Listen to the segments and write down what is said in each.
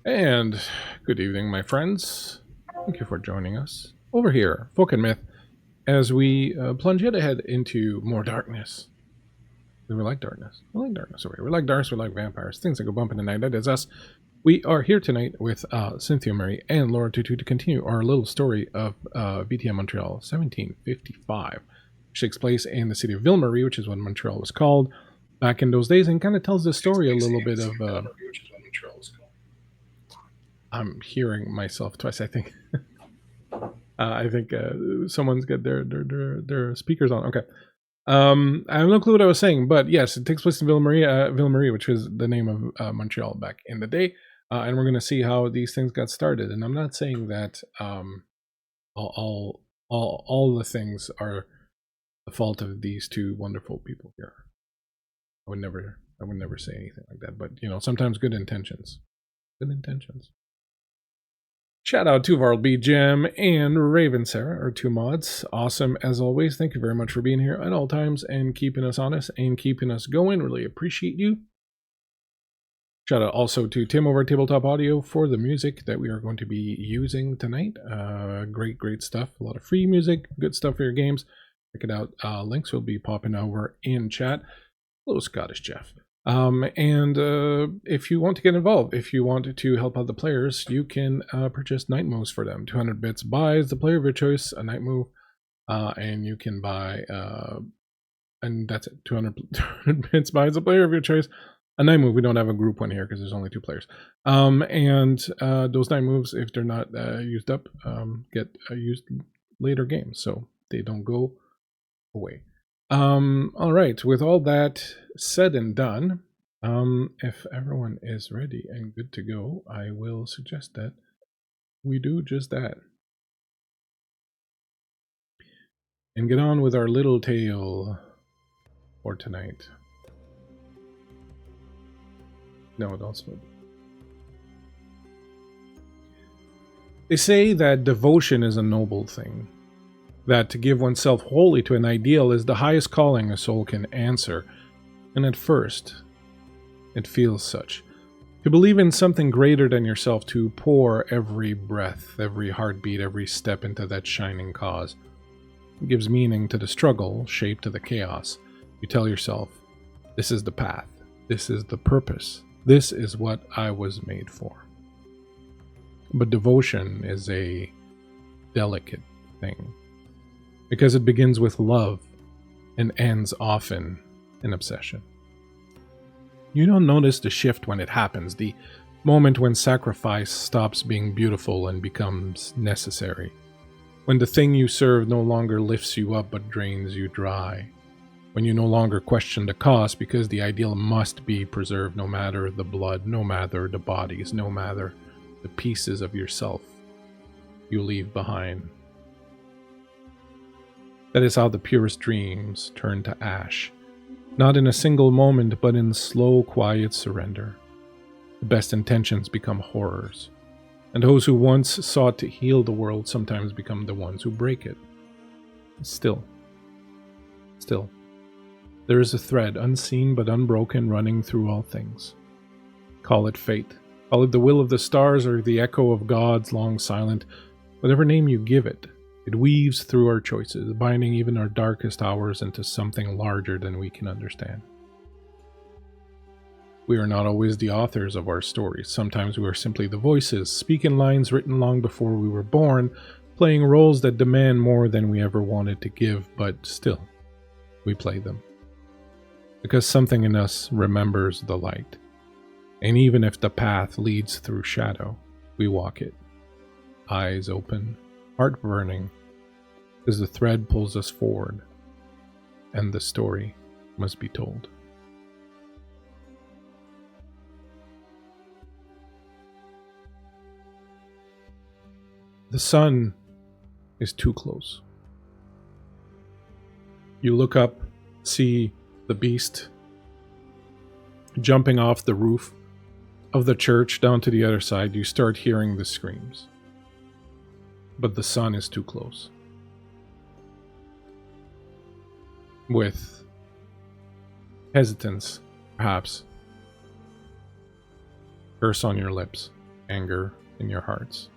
And good evening, my friends. Thank you for joining us over here, Folk and Myth, as we plunge yet ahead into more darkness. We like darkness. We like darkness over here. We like darkness. We like vampires. Things that go bump in the night. That is us. We are here tonight with Cynthia, Mary, and Laura Tutu to continue our little story of VtM Montreal 1755, which takes place in the city of Ville-Marie, which is what Montreal was called back in those days, and kind of tells the story a little bit of. I'm hearing myself twice. I think. I think someone's got their speakers on. Okay. I have no clue what I was saying, but yes, it takes place in Ville-Marie, which was the name of Montreal back in the day, and we're going to see how these things got started. And I'm not saying that all the things are the fault of these two wonderful people here. I would never say anything like that. But sometimes good intentions. Shout out to Varl B. Gem and Raven Sarah, our two mods. Awesome as always. Thank you very much for being here at all times and keeping us honest and keeping us going. Really appreciate you. Shout out also to Tim over at Tabletop Audio for the music that we are going to be using tonight. Great stuff. A lot of free music, good stuff for your games. Check it out. Links will be popping over in chat. Hello, Scottish Jeff. And if you want to get involved, if you want to help out the players, you can purchase night moves for them. 200 bits buys the player of your choice a night move, and you can buy, and that's it. 200 bits buys the player of your choice a night move. We don't have a group one here because there's only 2 players. And those night moves, if they're not used up, get used later games, so they don't go away. All right, with all that said and done, if everyone is ready and good to go, I will suggest that we do just that and get on with our little tale for tonight. No, don't smoke. They say that devotion is a noble thing, that to give oneself wholly to an ideal is the highest calling a soul can answer, and at first, it feels such. To believe in something greater than yourself, to pour every breath, every heartbeat, every step into that shining cause. It gives meaning to the struggle, shape to the chaos. You tell yourself, this is the path, this is the purpose, this is what I was made for. But devotion is a delicate thing, because it begins with love and ends often in obsession. You don't notice the shift when it happens, the moment when sacrifice stops being beautiful and becomes necessary, when the thing you serve no longer lifts you up but drains you dry, when you no longer question the cost because the ideal must be preserved no matter the blood, no matter the bodies, no matter the pieces of yourself you leave behind. That is how the purest dreams turn to ash, not in a single moment, but in slow, quiet surrender. The best intentions become horrors, and those who once sought to heal the world sometimes become the ones who break it. Still, there is a thread, unseen but unbroken, running through all things. Call it fate, call it the will of the stars or the echo of God's long silent, whatever name you give it. It weaves through our choices, binding even our darkest hours into something larger than we can understand. We are not always the authors of our stories. Sometimes we are simply the voices, speaking lines written long before we were born, playing roles that demand more than we ever wanted to give, but still, we play them. Because something in us remembers the light. And even if the path leads through shadow, we walk it. Eyes open, heart burning, as the thread pulls us forward, and the story must be told. The sun is too close. You look up, see the beast jumping off the roof of the church down to the other side. You start hearing the screams. But the sun is too close. With hesitance, perhaps, curse on your lips, anger in your hearts.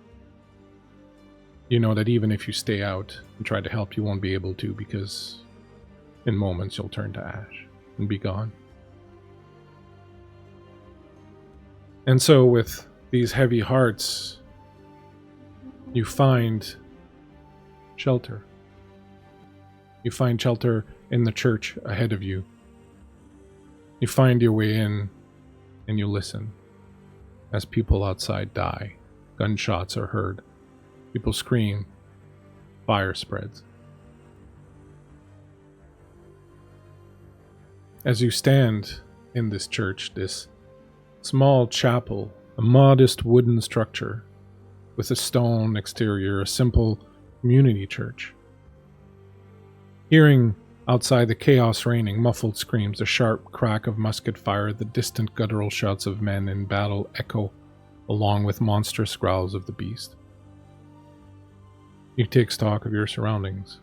You know that even if you stay out and try to help, you won't be able to, because in moments you'll turn to ash and be gone. And so with these heavy hearts, you find shelter. You find shelter in the church ahead of you. You find your way in and you listen as people outside die. Gunshots are heard. People scream. Fire spreads. As you stand in this church, this small chapel, a modest wooden structure with a stone exterior, a simple community church, hearing outside the chaos reigning, muffled screams, the sharp crack of musket fire, the distant guttural shouts of men in battle echo along with monstrous growls of the beast. You take stock of your surroundings.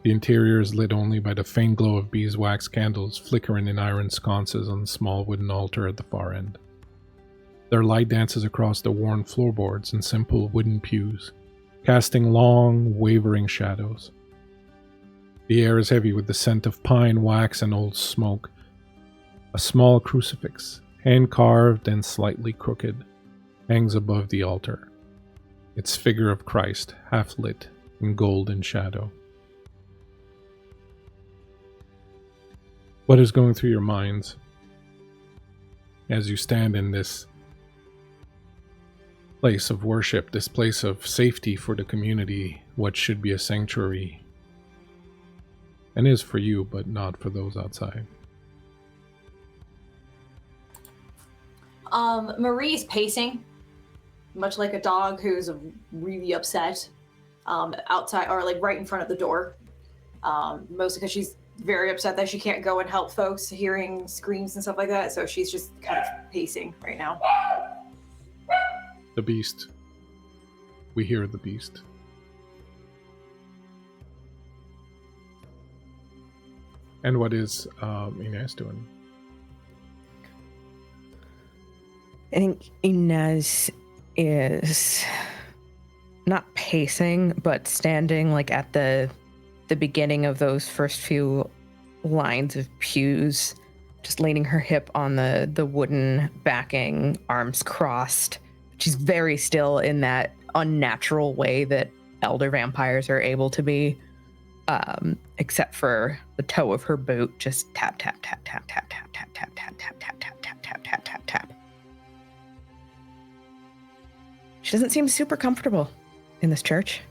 The interior is lit only by the faint glow of beeswax candles flickering in iron sconces on the small wooden altar at the far end. Their light dances across the worn floorboards and simple wooden pews, casting long, wavering shadows. The air is heavy with the scent of pine, wax, and old smoke. A small crucifix, hand-carved and slightly crooked, hangs above the altar, its figure of Christ half-lit in golden shadow. What is going through your minds as you stand in this place of worship, this place of safety for the community, what should be a sanctuary, and is for you, but not for those outside? Marie's pacing, much like a dog who's really upset, outside or like right in front of the door. Mostly because she's very upset that she can't go and help folks hearing screams and stuff like that. So she's just kind of pacing right now. The beast. We hear the beast. And what is Ynes doing? I think Ynes is not pacing, but standing like at the beginning of those first few lines of pews, just leaning her hip on the wooden backing, arms crossed. She's very still in that unnatural way that elder vampires are able to be, except for the toe of her boot, just tap, tap, tap, tap, tap, tap, tap, tap, tap, tap, tap, tap, tap, tap, tap, tap, tap. She doesn't seem super comfortable in this church.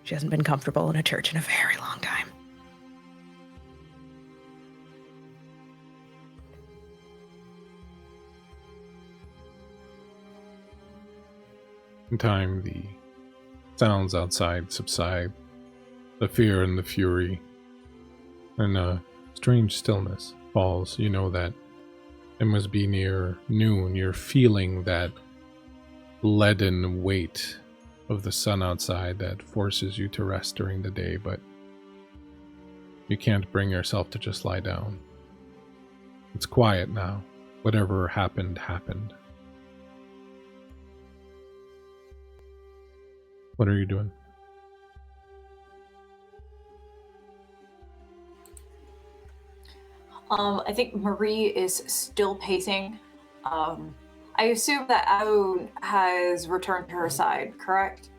She hasn't been comfortable in a church in a very long time. In time, the sounds outside subside, the fear and the fury, and a strange stillness falls. You know that it must be near noon. You're feeling that leaden weight of the sun outside that forces you to rest during the day, but you can't bring yourself to just lie down. It's quiet now. Whatever happened, happened. What are you doing? I think Marie is still pacing. I assume that Aun has returned to her side, correct?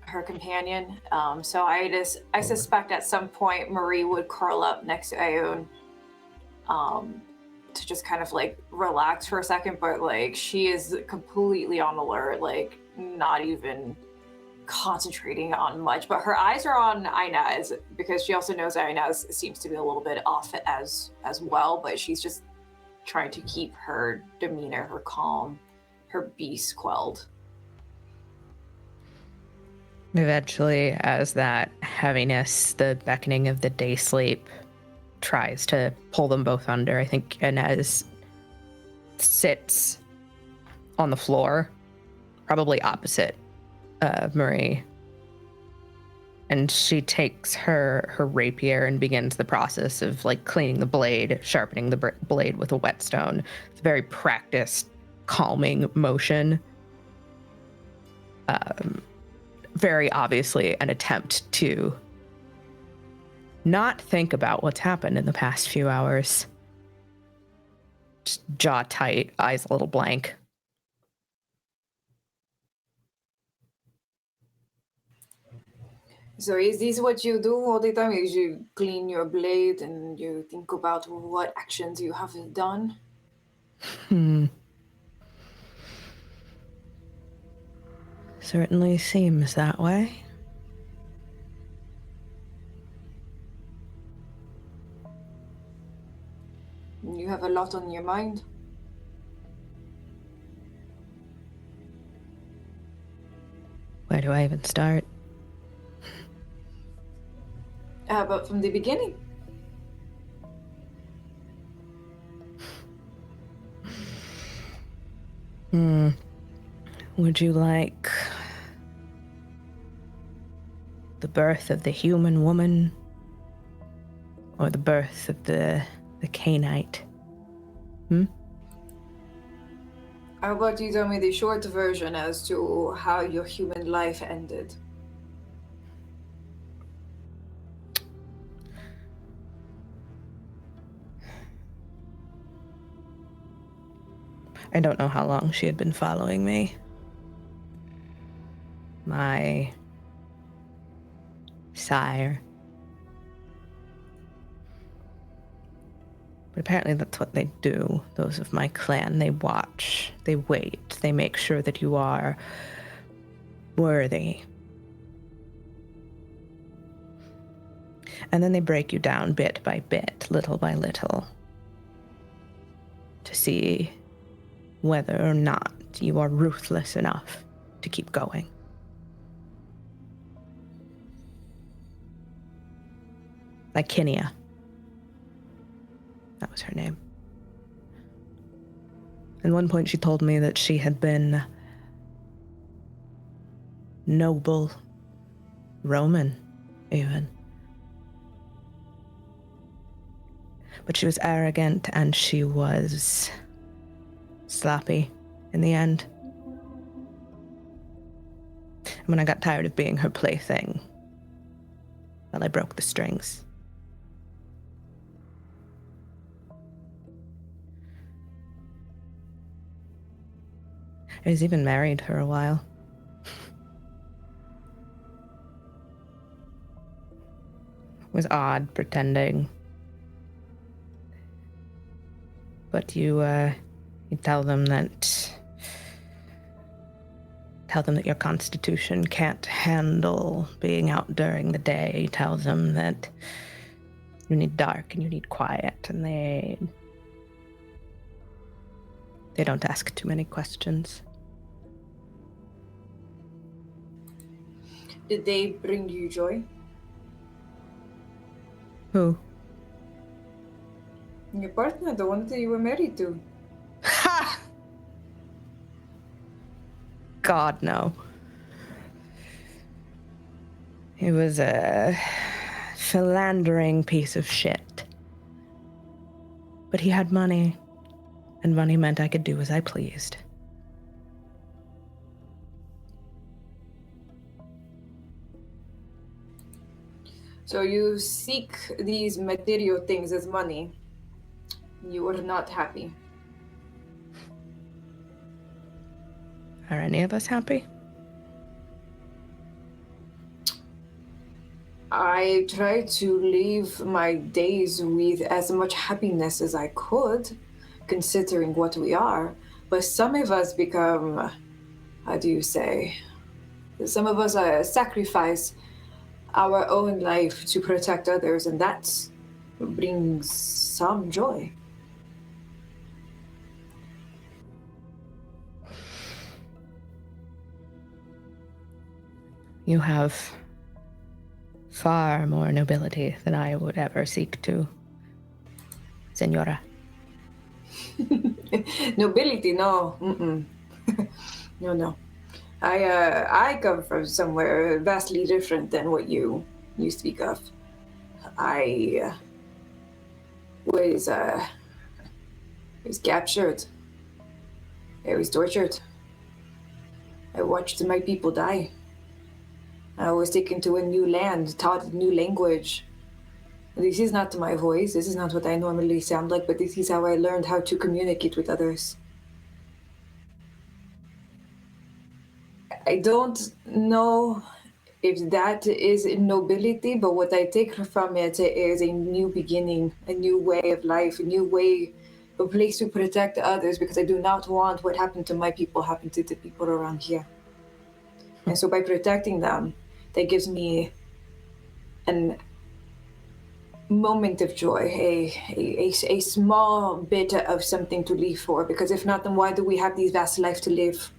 Her companion. So I suspect at some point Marie would curl up next to Aun, to just kind of like relax for a second, but like she is completely on alert, like not even concentrating on much, but her eyes are on Ynes because she also knows that Ynes seems to be a little bit off as well, but she's just trying to keep her demeanor, her calm, her beast quelled. Eventually, as that heaviness, the beckoning of the day sleep tries to pull them both under, I think Ynes sits on the floor, probably opposite of Marie, And she takes her rapier and begins the process of like cleaning the blade, sharpening the blade with a whetstone. It's a very practiced, calming motion. Very obviously an attempt to not think about what's happened in the past few hours. Just jaw tight, eyes a little blank. So is this what you do all the time? Is you clean your blade and you think about what actions you have done? Certainly seems that way. You have a lot on your mind. Where do I even start? But from the beginning. Would you like the birth of the human woman or the birth of the Canaanite? How about you tell me the short version as to how your human life ended? I don't know how long she had been following me. My sire. But apparently that's what they do, those of my clan. They watch, they wait, they make sure that you are worthy. And then they break you down bit by bit, little by little, to see whether or not you are ruthless enough to keep going. Like Kinia. That was her name. At one point she told me that she had been noble, Roman, even. But she was arrogant and she was sloppy in the end. And when I got tired of being her plaything, well, I broke the strings. I was even married for a while. It was odd pretending. But you tell them that your constitution can't handle being out during the day. Tell them that you need dark and you need quiet, and they don't ask too many questions. Did they bring you joy? Who? Your partner, the one that you were married to. Ha! God, no. He was a philandering piece of shit. But he had money, and money meant I could do as I pleased. So you seek these material things as money. You are not happy. Are any of us happy? I try to live my days with as much happiness as I could, considering what we are. But some of us become, how do you say? Some of us sacrifice our own life to protect others, and that brings some joy. You have far more nobility than I would ever seek to, Senora. Nobility, no. No. I come from somewhere vastly different than what you speak of. I was captured. I was tortured. I watched my people die. I was taken to a new land, taught a new language. This is not my voice. This is not what I normally sound like, but this is how I learned how to communicate with others. I don't know if that is nobility, but what I take from it is a new beginning, a new way of life, a new way, a place to protect others, because I do not want what happened to my people happen to the people around here. And so by protecting them, that gives me an moment of joy, a small bit of something to live for, because if not, then why do we have these vast lives to live?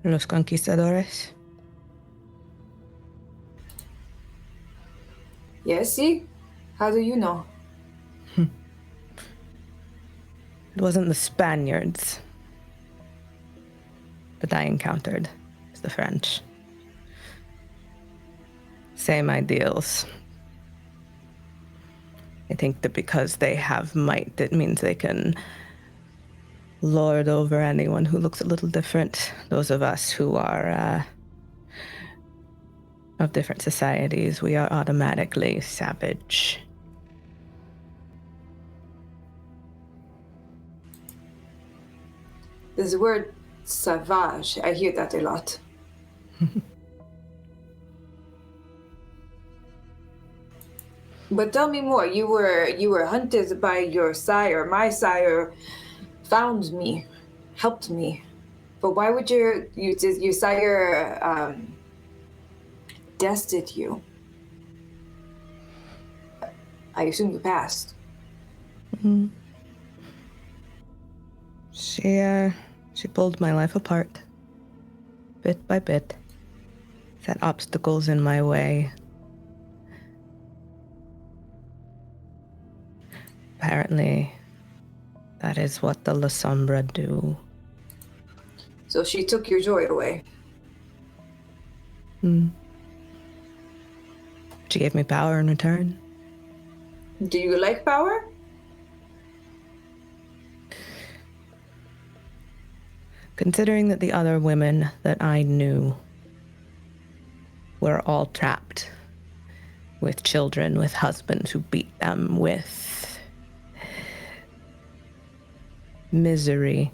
Los conquistadores. Yes, see? How do you know? It wasn't the Spaniards that I encountered. It was the French. Same ideals. I think that because they have might, that means they can lord over anyone who looks a little different. Those of us who are of different societies, we are automatically savage. This word savage, I hear that a lot. But tell me more. You were hunted by your sire. My sire found me, helped me. But why would your sire destined you? I assume you passed. Mm-hmm. She pulled my life apart, bit by bit, set obstacles in my way. Apparently, that is what the La Sombra do. So she took your joy away. She gave me power in return. Do you like power? Considering that the other women that I knew were all trapped with children, with husbands who beat them, with misery.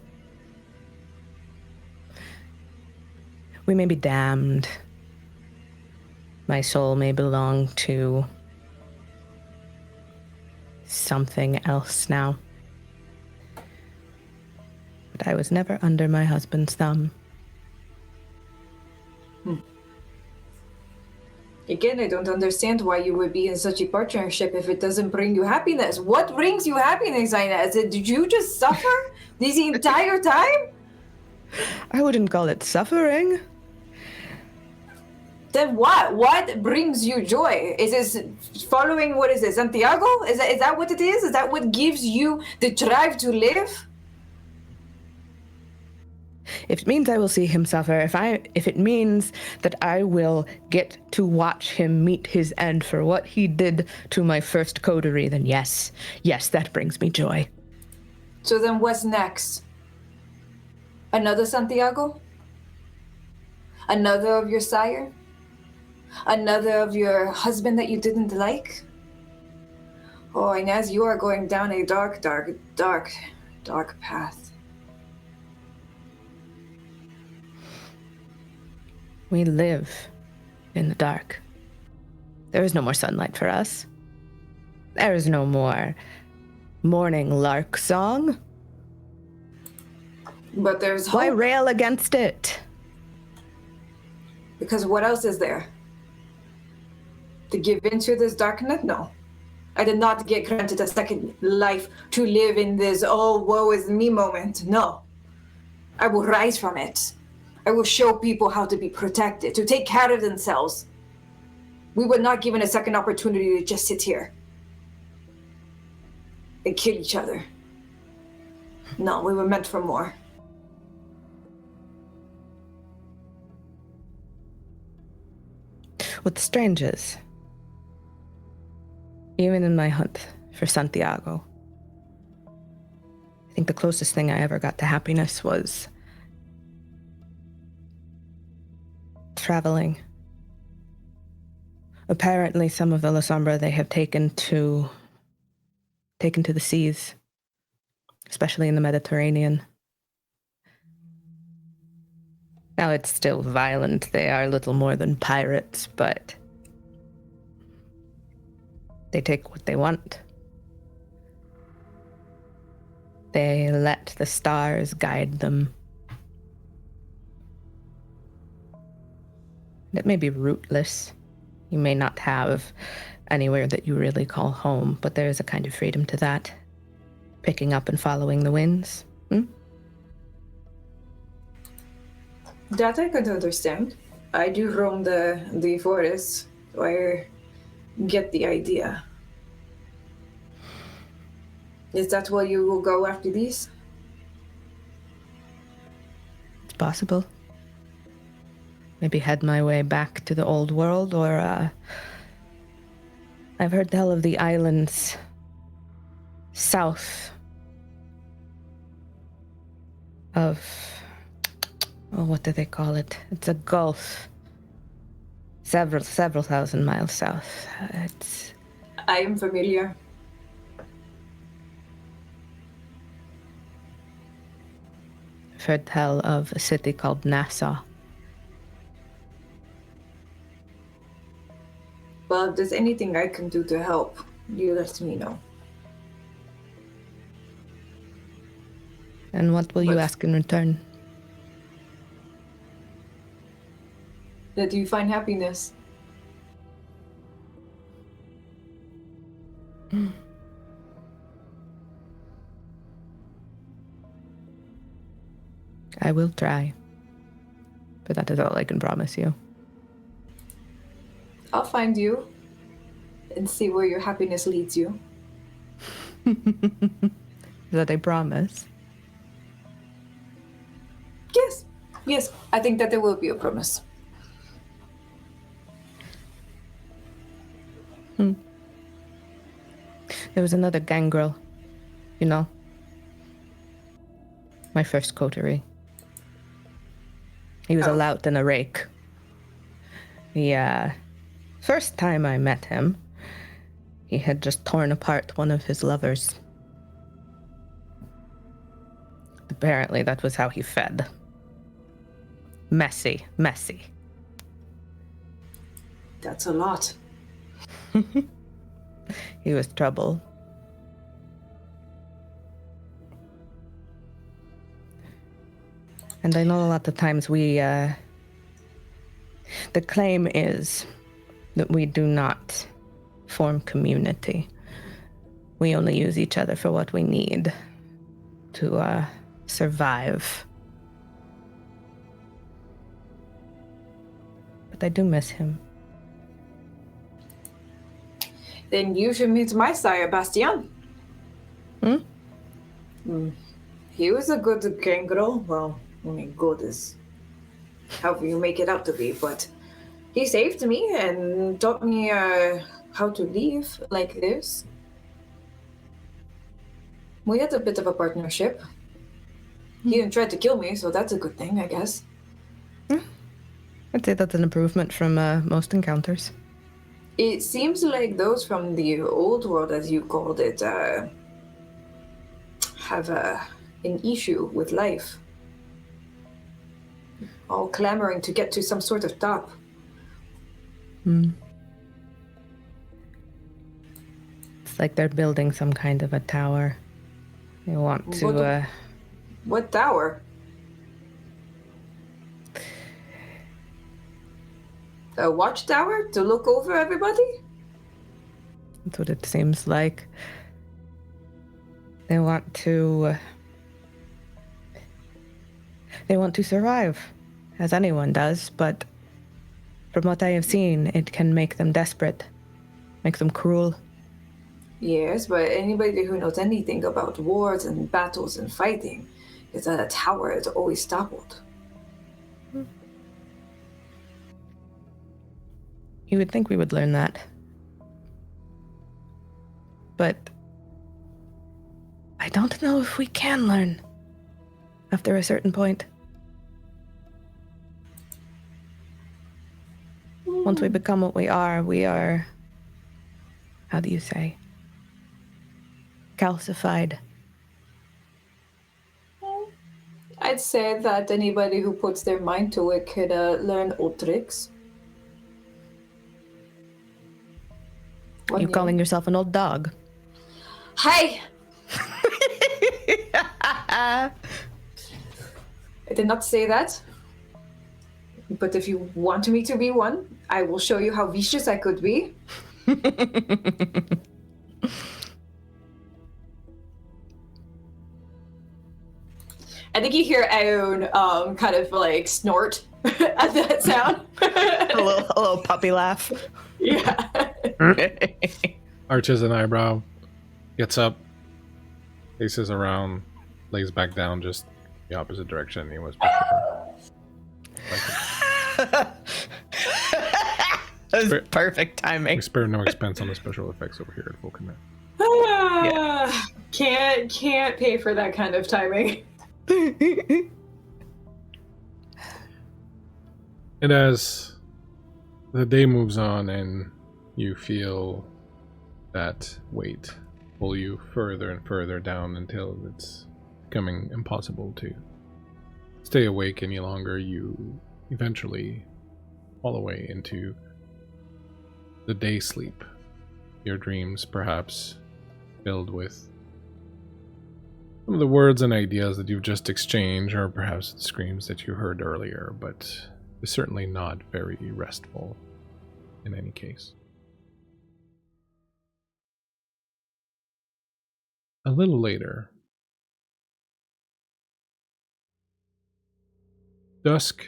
We may be damned. My soul may belong to something else now. But I was never under my husband's thumb. Again, I don't understand why you would be in such a partnership if it doesn't bring you happiness. What brings you happiness, Ynes? Did you just suffer this entire time? I wouldn't call it suffering. Then what? What brings you joy? Is this following, what is it, Santiago? Is that what it is? Is that what gives you the drive to live? If it means I will see him suffer, if it means that I will get to watch him meet his end for what he did to my first coterie, then yes, that brings me joy. So then what's next? Another Santiago? Another of your sire? Another of your husband that you didn't like? Oh, Ynes, you are going down a dark path. We live in the dark. There is no more sunlight for us. There is no more morning lark song. But there's hope. Why rail against it? Because what else is there? To give into this darkness? No. I did not get granted a second life to live in this, oh, woe is me moment. No. I will rise from it. I will show people how to be protected, to take care of themselves. We were not given a second opportunity to just sit here. and kill each other. No, we were meant for more. What's strange is, even in my hunt for Santiago, I think the closest thing I ever got to happiness was traveling. Apparently, some of the La Sombra they have taken to the seas, especially in the Mediterranean. Now, it's still violent. They are little more than pirates, but they take what they want. They let the stars guide them. It may be rootless. You may not have anywhere that you really call home, but there is a kind of freedom to that. Picking up and following the winds. That I could understand. I do roam the forest, so I get the idea. Is that where you will go after these? It's possible. Maybe head my way back to the old world, or I've heard tell of the islands south of, what do they call it? It's a gulf. Several thousand miles south. I am familiar. I've heard tell of a city called Nassau. Well, if there's anything I can do to help, you let me know. And what will you ask in return? That you find happiness. I will try. But that is all I can promise you. I'll find you and see where your happiness leads you. Is that a promise? Yes, I think that there will be a promise. There was another gangrel, you know. My first coterie. He was a lout and a rake. The first time I met him, he had just torn apart one of his lovers. Apparently that was how he fed. Messy. That's a lot. He was trouble. And I know a lot of times the claim is that we do not form community. We only use each other for what we need to survive. But I do miss him. Then you should meet my sire, Bastien. He was a good gangrel. Well, I mean, good is however you make it out to be, but he saved me and taught me how to live like this. We had a bit of a partnership. He didn't try to kill me, so that's a good thing, I guess. I'd say that's an improvement from most encounters. It seems like those from the old world, as you called it, have an issue with life. All clamoring to get to some sort of top. It's like they're building some kind of a tower. They want to... What tower? A watchtower to look over everybody? That's what it seems like. They want to survive, as anyone does, but from what I have seen, it can make them desperate, make them cruel. Yes, but anybody who knows anything about wars and battles and fighting is that a tower is always toppled. You would think we would learn that. But I don't know if we can learn after a certain point. Once we become what we are, how do you say? Calcified. I'd say that anybody who puts their mind to it could learn old tricks. You calling yourself an old dog? Hey! I did not say that. But if you want me to be one, I will show you how vicious I could be. I think you hear Aoun kind of like snort at that sound. a little puppy laugh. Yeah. Arches an eyebrow, gets up, faces around, lays back down just the opposite direction he was before. That was perfect timing. We spare no expense on the special effects over here at Folk&Myth. Yeah. Can't pay for that kind of timing. And as the day moves on and you feel that weight pull you further and further down until it's becoming impossible to stay awake any longer, you eventually fall away into the day sleep. Your dreams perhaps filled with some of the words and ideas that you've just exchanged, or perhaps the screams that you heard earlier, but it's certainly not very restful in any case. A little later, dusk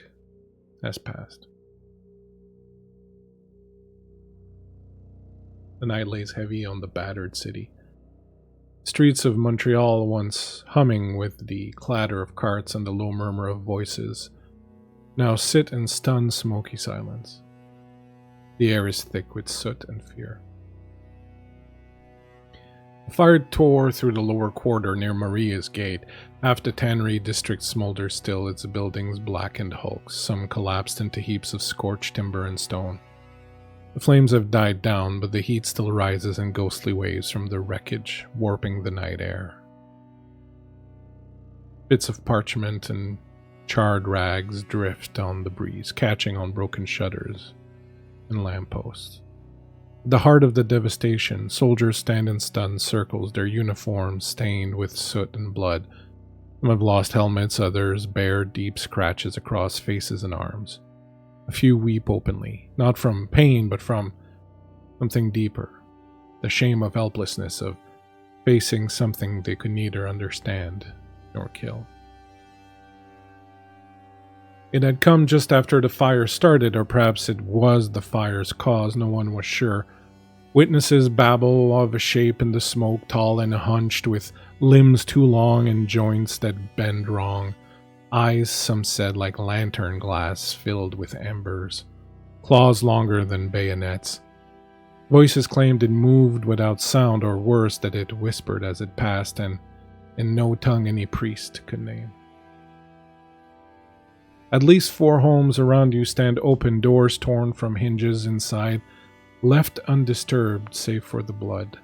has passed. The night lays heavy on the battered city. Streets of Montreal, once humming with the clatter of carts and the low murmur of voices, now sit in stunned, smoky silence. The air is thick with soot and fear. A fire tore through the lower quarter near Maria's Gate. Half the tannery district smolders still, its buildings blackened hulks, some collapsed into heaps of scorched timber and stone. The flames have died down, but the heat still rises in ghostly waves from the wreckage, warping the night air. Bits of parchment and charred rags drift on the breeze, catching on broken shutters and lampposts. At the heart of the devastation, soldiers stand in stunned circles, their uniforms stained with soot and blood. Some have lost helmets, others bear deep scratches across faces and arms. A few weep openly, not from pain, but from something deeper. The shame of helplessness, of facing something they could neither understand nor kill. It had come just after the fire started, or perhaps it was the fire's cause, no one was sure. Witnesses babble of a shape in the smoke, tall and hunched, with limbs too long and joints that bend wrong. Eyes, some said, like lantern glass filled with embers. Claws longer than bayonets. Voices claimed it moved without sound, or worse, that it whispered as it passed, and in no tongue any priest could name. At least 4 homes around you stand open, doors torn from hinges inside, left undisturbed save for the blood.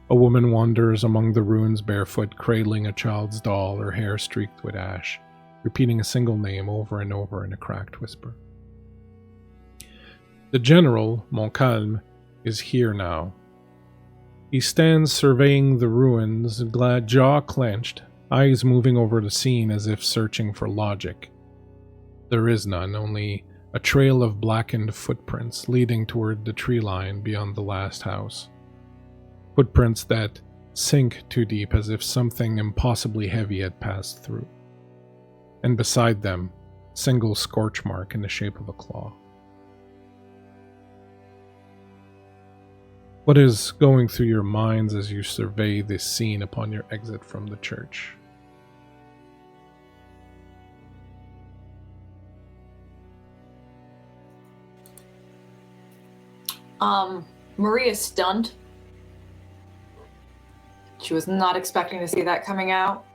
A woman wanders among the ruins barefoot, cradling a child's doll, her hair streaked with ash, repeating a single name over and over in a cracked whisper. The general, Montcalm, is here now. He stands surveying the ruins, jaw clenched, eyes moving over the scene as if searching for logic. There is none, only a trail of blackened footprints leading toward the tree line beyond the last house. Footprints that sink too deep, as if something impossibly heavy had passed through. And beside them, a single scorch mark in the shape of a claw. What is going through your minds as you survey this scene upon your exit from the church? Maria's stunned. She was not expecting to see that coming out.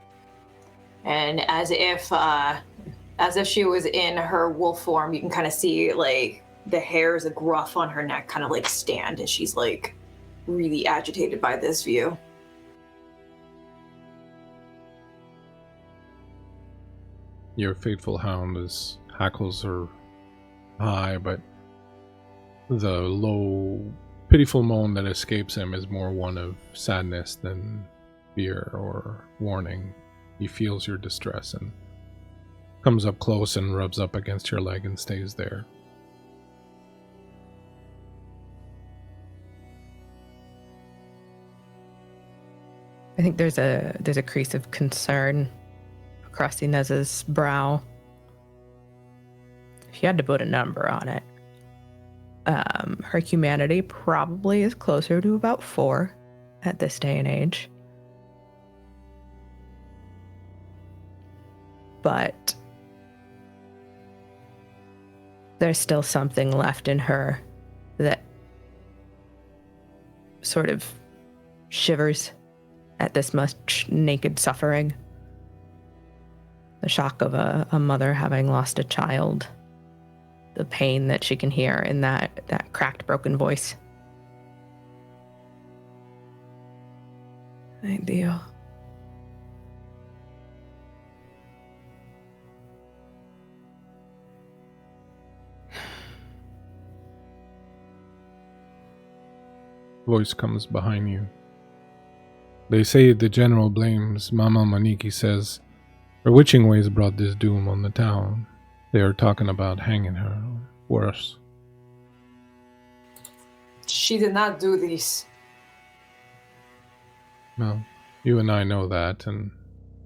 And as if she was in her wolf form, you can kind of see like the hairs, a gruff on her neck kind of like stand as she's like really agitated by this view. Your faithful hound hackles are high, but the low, pitiful moan that escapes him is more one of sadness than fear or warning. He feels your distress and comes up close and rubs up against your leg and stays there. I think there's a crease of concern across Ynes's brow. If you had to put a number on it, her humanity probably is closer to about 4 at this day and age. But there's still something left in her that sort of shivers at this much naked suffering. The shock of a mother having lost a child. The pain that she can hear in that cracked, broken voice. Ay, Dios. Voice comes behind you. They say the general blames Mama Maniki says her witching ways brought this doom on the town. They are talking about hanging her, or worse. She did not do this. Well, you and I know that, and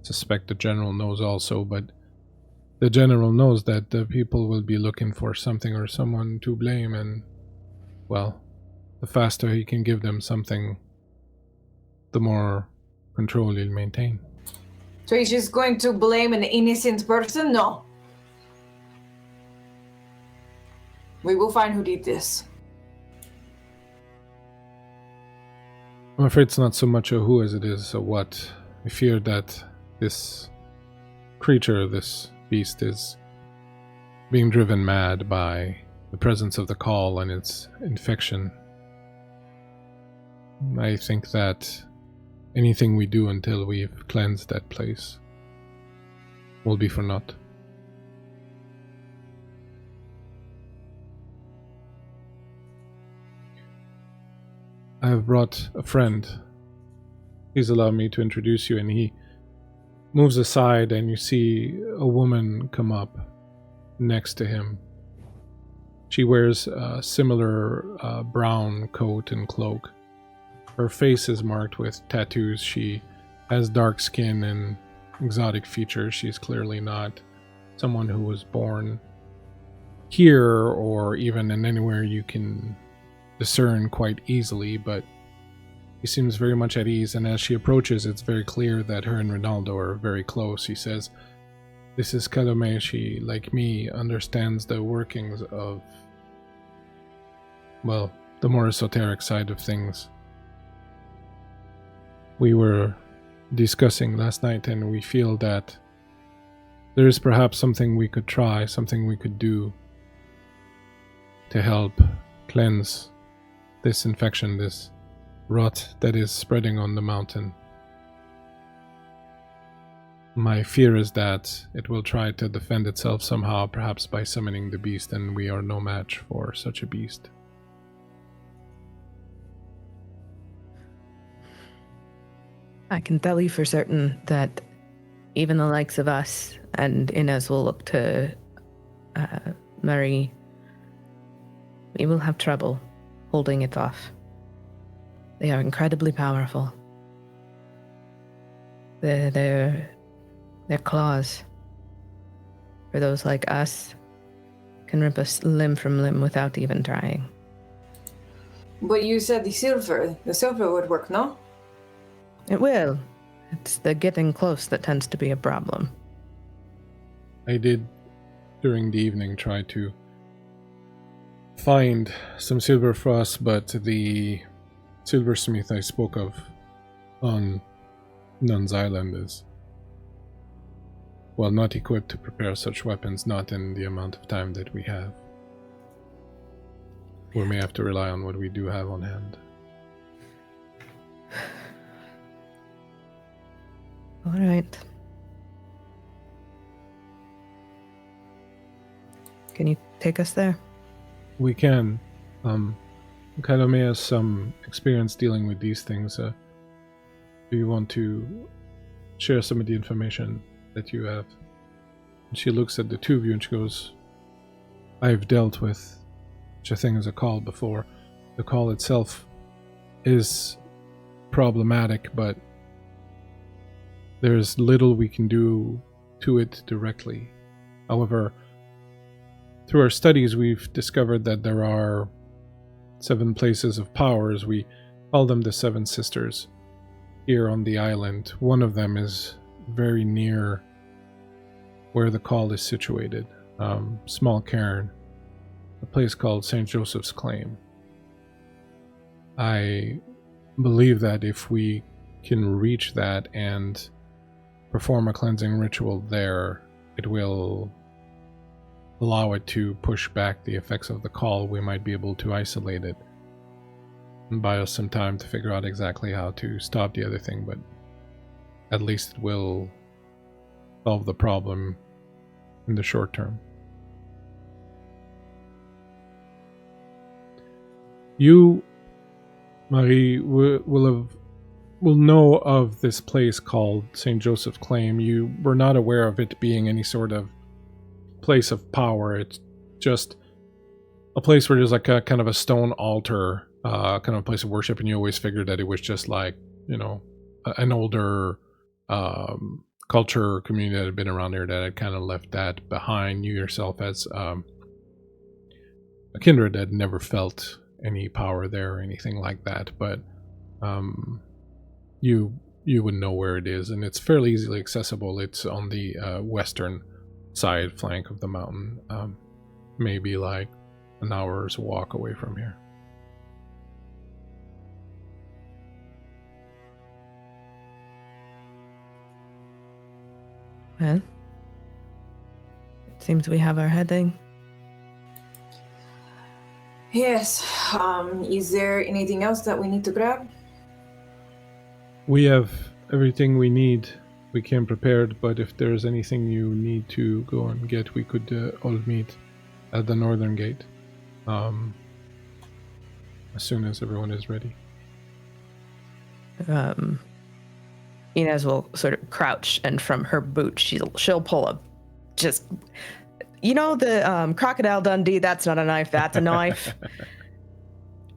suspect the general knows also, but the general knows that the people will be looking for something or someone to blame, and, well, the faster he can give them something, the more control he'll maintain. So he's just going to blame an innocent person? No. We will find who did this. I'm afraid it's not so much a who as it is a what. I fear that this creature, this beast, is being driven mad by the presence of the call and its infection. I think that anything we do until we've cleansed that place will be for naught. I have brought a friend. Please allow me to introduce you. And he moves aside and you see a woman come up next to him. She wears a similar brown coat and cloak. Her face is marked with tattoos. She has dark skin and exotic features. She's clearly not someone who was born here or even in anywhere you can discern quite easily, but he seems very much at ease, and as she approaches, it's very clear that her and Ronaldo are very close. He says, "This is Kalome. She, like me, understands the workings of, well, the more esoteric side of things. We were discussing last night, and we feel that there is perhaps something we could try, something we could do to help cleanse this infection, this rot that is spreading on the mountain. My fear is that it will try to defend itself somehow, perhaps by summoning the beast, and we are no match for such a beast." I can tell you for certain that even the likes of us and Ynes will look to Marie. We will have trouble holding it off. They are incredibly powerful. Their claws, for those like us, can rip us limb from limb without even trying. But you said the silver. The silver would work, no? It will. It's the getting close that tends to be a problem. I did, during the evening, try to find some silver for us, but the silversmith I spoke of on Nun's Island is, well, not equipped to prepare such weapons, not in the amount of time that we have. We may have to rely on what we do have on hand. All right. Can you take us there? We can. Kalome has some experience dealing with these things. Do you want to share some of the information that you have? And she looks at the two of you and she goes, I've dealt with such a thing as a call before. The call itself is problematic, but there's little we can do to it directly. However, through our studies, we've discovered that there are 7 places of powers. We call them the 7 sisters here on the island. One of them is very near where the call is situated. Small cairn, a place called St. Joseph's Claim. I believe that if we can reach that and perform a cleansing ritual there, it will allow it to push back the effects of the call. We might be able to isolate it and buy us some time to figure out exactly how to stop the other thing, but at least it will solve the problem in the short term. You, Marie, will know of this place called St. Joseph's Claim. You were not aware of it being any sort of place of power. It's just a place where there's like a kind of a stone altar, kind of a place of worship, and you always figured that it was just like, you know, an older culture or community that had been around there that had kind of left that behind. You yourself as a kindred had never felt any power there or anything like that, but you would know where it is, and it's fairly easily accessible. It's on the western side flank of the mountain, maybe like an hour's walk away from here. Well, it seems we have our heading. Yes. Is there anything else that we need to grab? We have everything we need. We came prepared, but if there's anything you need to go and get, we could all meet at the northern gate as soon as everyone is ready. Ynes will sort of crouch, and from her boot, she'll pull a just, you know, the Crocodile Dundee, that's not a knife, that's a knife.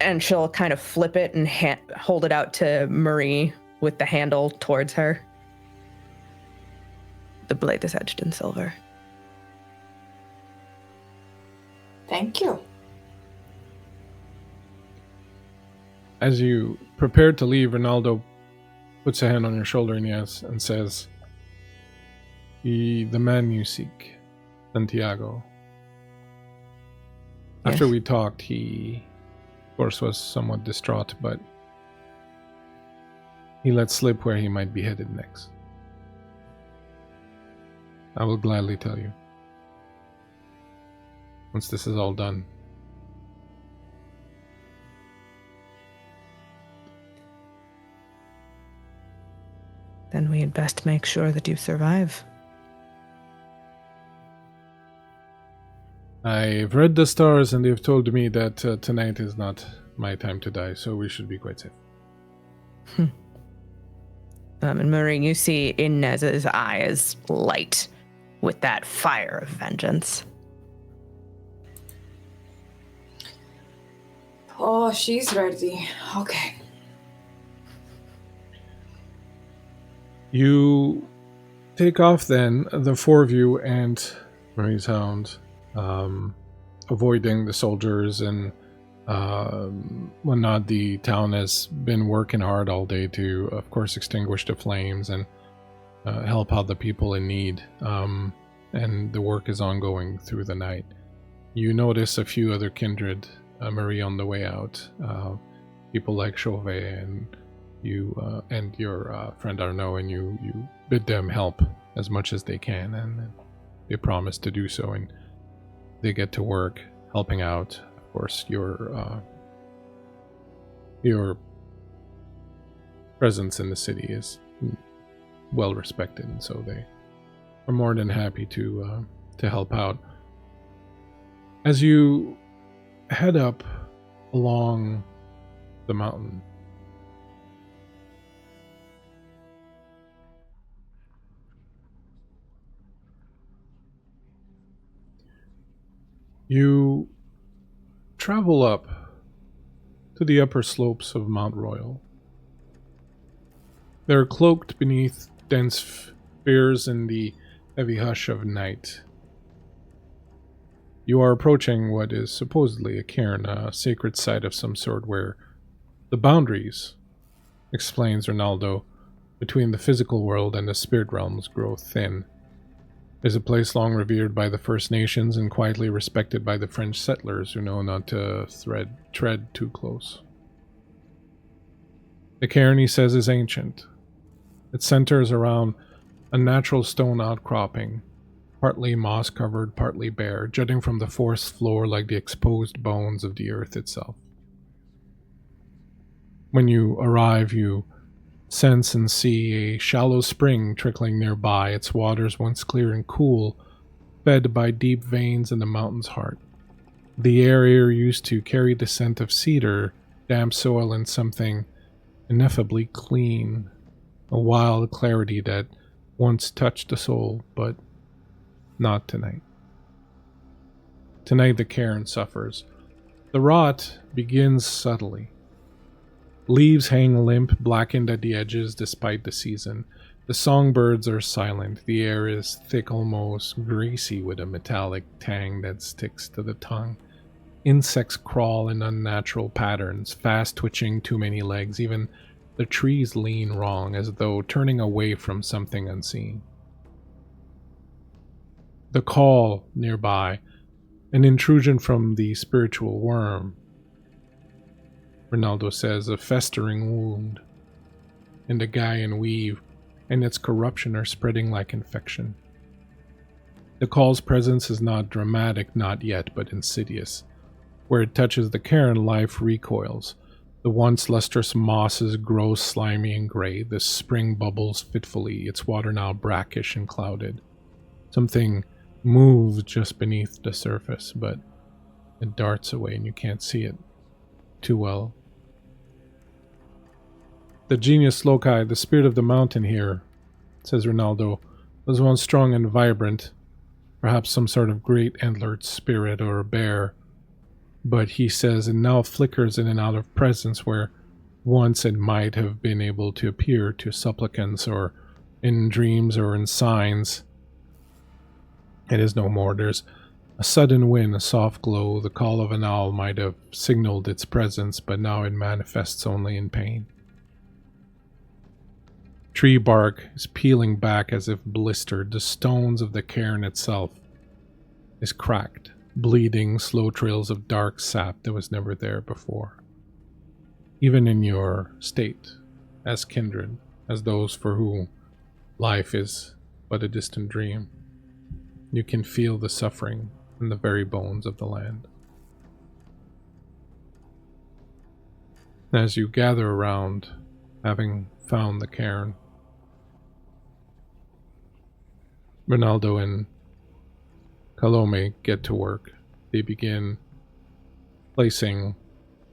And she'll kind of flip it and hold it out to Marie with the handle towards her. The blade is edged in silver. Thank you. As you prepare to leave, Ronaldo puts a hand on your shoulder, Ynes, and says, the man you seek, Santiago. Yes. After we talked, he, of course, was somewhat distraught, but he let slip where he might be headed next. I will gladly tell you once this is all done. Then we had best make sure that you survive. I've read the stars and they've told me that tonight is not my time to die, so we should be quite safe. And Marie, you see Ynes's eyes light with that fire of vengeance. Oh, she's ready. Okay. You take off then, the 4 of you and Marie's hound, avoiding the soldiers and whatnot. The town has been working hard all day to, of course, extinguish the flames and help out the people in need. And the work is ongoing through the night. You notice a few other kindred, Marie, on the way out. People like Chauvet and you and your friend Arnaud, and you bid them help as much as they can, and they promise to do so, and they get to work helping out. Of course, your presence in the city is well respected, and so they are more than happy to help out. As you head up along the mountain, you travel up to the upper slopes of Mount Royal. They're cloaked beneath dense firs in the heavy hush of night. You are approaching what is supposedly a cairn, a sacred site of some sort, where the boundaries, explains Ronaldo, between the physical world and the spirit realms grow thin. Is a place long revered by the First Nations and quietly respected by the French settlers who know not to tread too close. The cairn, he says, is ancient. It centers around a natural stone outcropping, partly moss-covered, partly bare, jutting from the forest floor like the exposed bones of the earth itself. When you arrive, you sense and see a shallow spring trickling nearby, its waters once clear and cool, fed by deep veins in the mountain's heart. The area used to carry the scent of cedar, damp soil, and something ineffably clean, a wild clarity that once touched the soul, but not tonight. Tonight the cairn suffers. The rot begins subtly. Leaves hang limp, blackened at the edges despite the season. The songbirds are silent. The air is thick, almost greasy, with a metallic tang that sticks to the tongue. Insects crawl in unnatural patterns, fast twitching too many legs. Even the trees lean wrong, as though turning away from something unseen. The call nearby, an intrusion from the spiritual worm. Ronaldo says, a festering wound, and the Gaian weave and its corruption are spreading like infection. The call's presence is not dramatic, not yet, but insidious. Where it touches the cairn, life recoils. The once lustrous mosses grow slimy and gray. The spring bubbles fitfully, its water now brackish and clouded. Something moves just beneath the surface, but it darts away and you can't see it too well. The genius loci, the spirit of the mountain here, says Ronaldo, was once strong and vibrant, perhaps some sort of great antlered spirit or a bear, but he says it now flickers in and out of presence where once it might have been able to appear to supplicants or in dreams or in signs. It is no more. There's a sudden wind, a soft glow. The call of an owl might have signaled its presence, but now it manifests only in pain. Tree bark is peeling back as if blistered. The stones of the cairn itself is cracked, bleeding slow trails of dark sap that was never there before. Even in your state, as kindred, as those for whom life is but a distant dream, you can feel the suffering in the very bones of the land. As you gather around, having found the cairn, Ronaldo and Calome get to work. They begin placing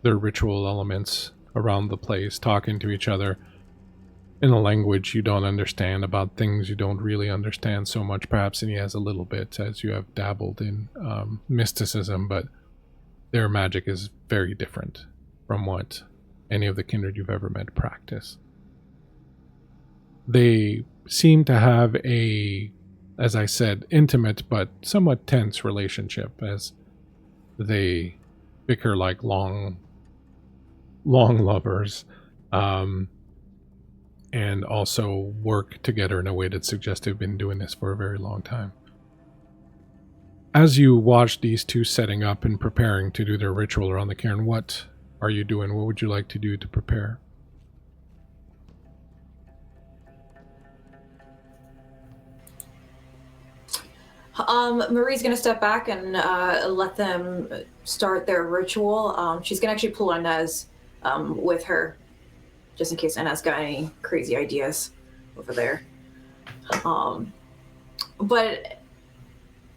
their ritual elements around the place, talking to each other in a language you don't understand about things you don't really understand so much. Perhaps and he has a little bit, as you have dabbled in mysticism, but their magic is very different from what any of the kindred you've ever met practice. They seem to have a, as I said, intimate but somewhat tense relationship as they bicker like long lovers, and also work together in a way that suggests they've been doing this for a very long time. As you watch these two setting up and preparing to do their ritual around the cairn, what are you doing? What would you like to do to prepare? Marie's gonna step back and let them start their ritual. She's gonna actually pull Ynes with her, just in case Ynes got any crazy ideas over there. But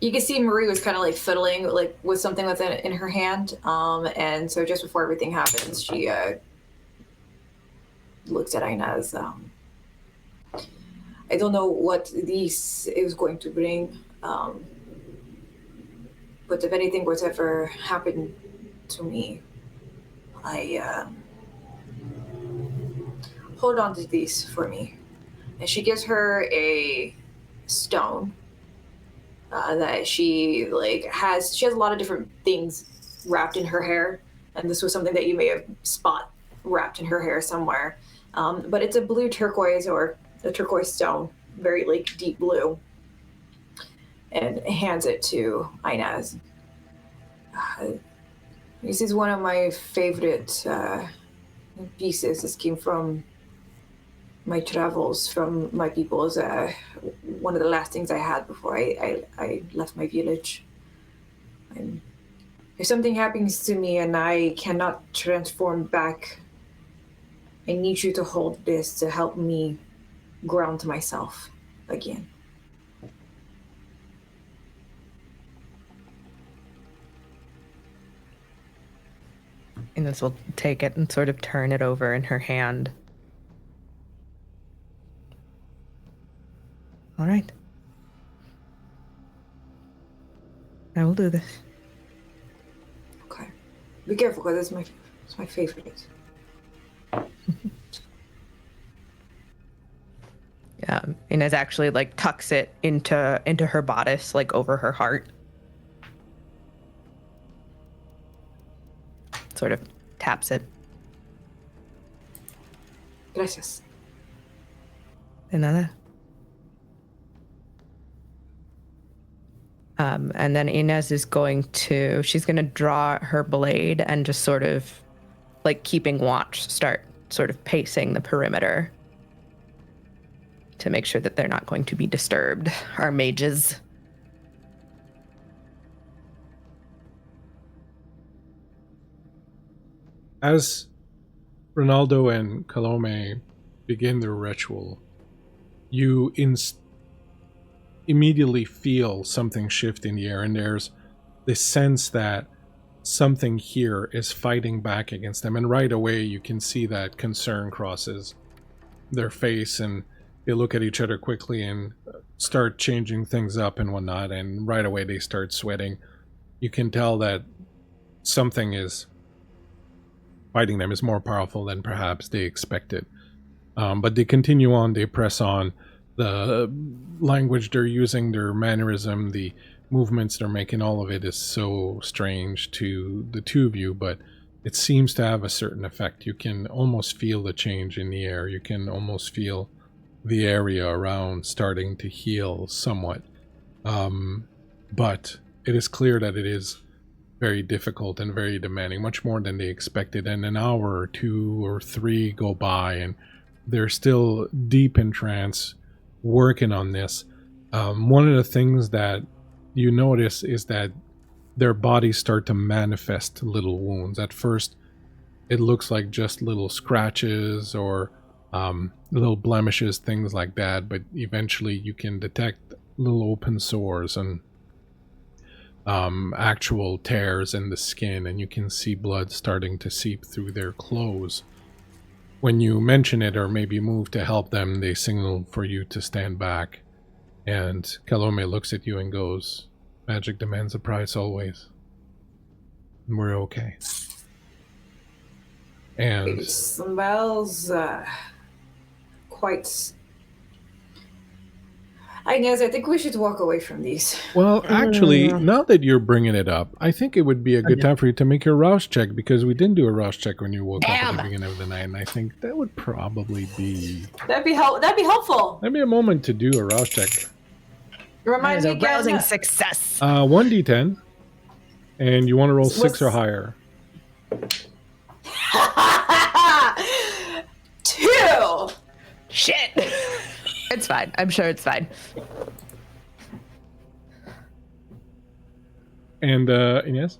you can see Marie was kind of like fiddling like with something in her hand, and so just before everything happens, she looks at Ynes. I don't know what this is going to bring. But if anything were to ever happen to me, I hold on to these for me. And she gives her a stone that she has. She has a lot of different things wrapped in her hair, and this was something that you may have spot wrapped in her hair somewhere. But it's a blue turquoise or a turquoise stone, very deep blue. And hands it to Ynes. This is one of my favorite pieces. This came from my travels, from my peoples. One of the last things I had before I left my village. If something happens to me and I cannot transform back, I need you to hold this to help me ground myself again. Ynes will take it and sort of turn it over in her hand. All right. I will do this. Okay. Be careful, because it's my favorite. Yeah, Ynes actually tucks it into her bodice, over her heart. Sort of taps it. Gracias. De nada. And then Ynes is she's going to draw her blade and just sort of, keeping watch, start sort of pacing the perimeter to make sure that they're not going to be disturbed, our mages. As Ronaldo and Calome begin their ritual, you immediately feel something shift in the air, and there's this sense that something here is fighting back against them, and right away you can see that concern crosses their face, and they look at each other quickly and start changing things up and whatnot, and right away they start sweating. You can tell that something is fighting them, is more powerful than perhaps they expected. But they continue on, they press on. The language they're using, their mannerism, the movements they're making, all of it is so strange to the two of you, but it seems to have a certain effect. You can almost feel the change in the air. You can almost feel the area around starting to heal somewhat. But it is clear that it is very difficult and very demanding, much more than they expected. And an hour or 2 or 3 go by, and they're still deep in trance, working on this. One of the things that you notice is that their bodies start to manifest little wounds. At first, it looks like just little scratches or little blemishes, things like that, but eventually you can detect little open sores and actual tears in the skin, and you can see blood starting to seep through their clothes. When you mention it or maybe move to help them, they signal for you to stand back, and Calome looks at you and goes, "Magic demands a price always. We're okay." And it smells quite... Inez, I think we should walk away from these. Well, actually, now that you're bringing it up, I think it would be a good time for you to make your rouse check, because we didn't do a rouse check when you woke up at the beginning of the night, and I think that would probably be... That'd be helpful. That'd be a moment to do a rouse check. Remind me a again. rousing success. 1d10, and you want to roll 6 or higher. 2. Shit. It's fine. I'm sure it's fine. And Ynes?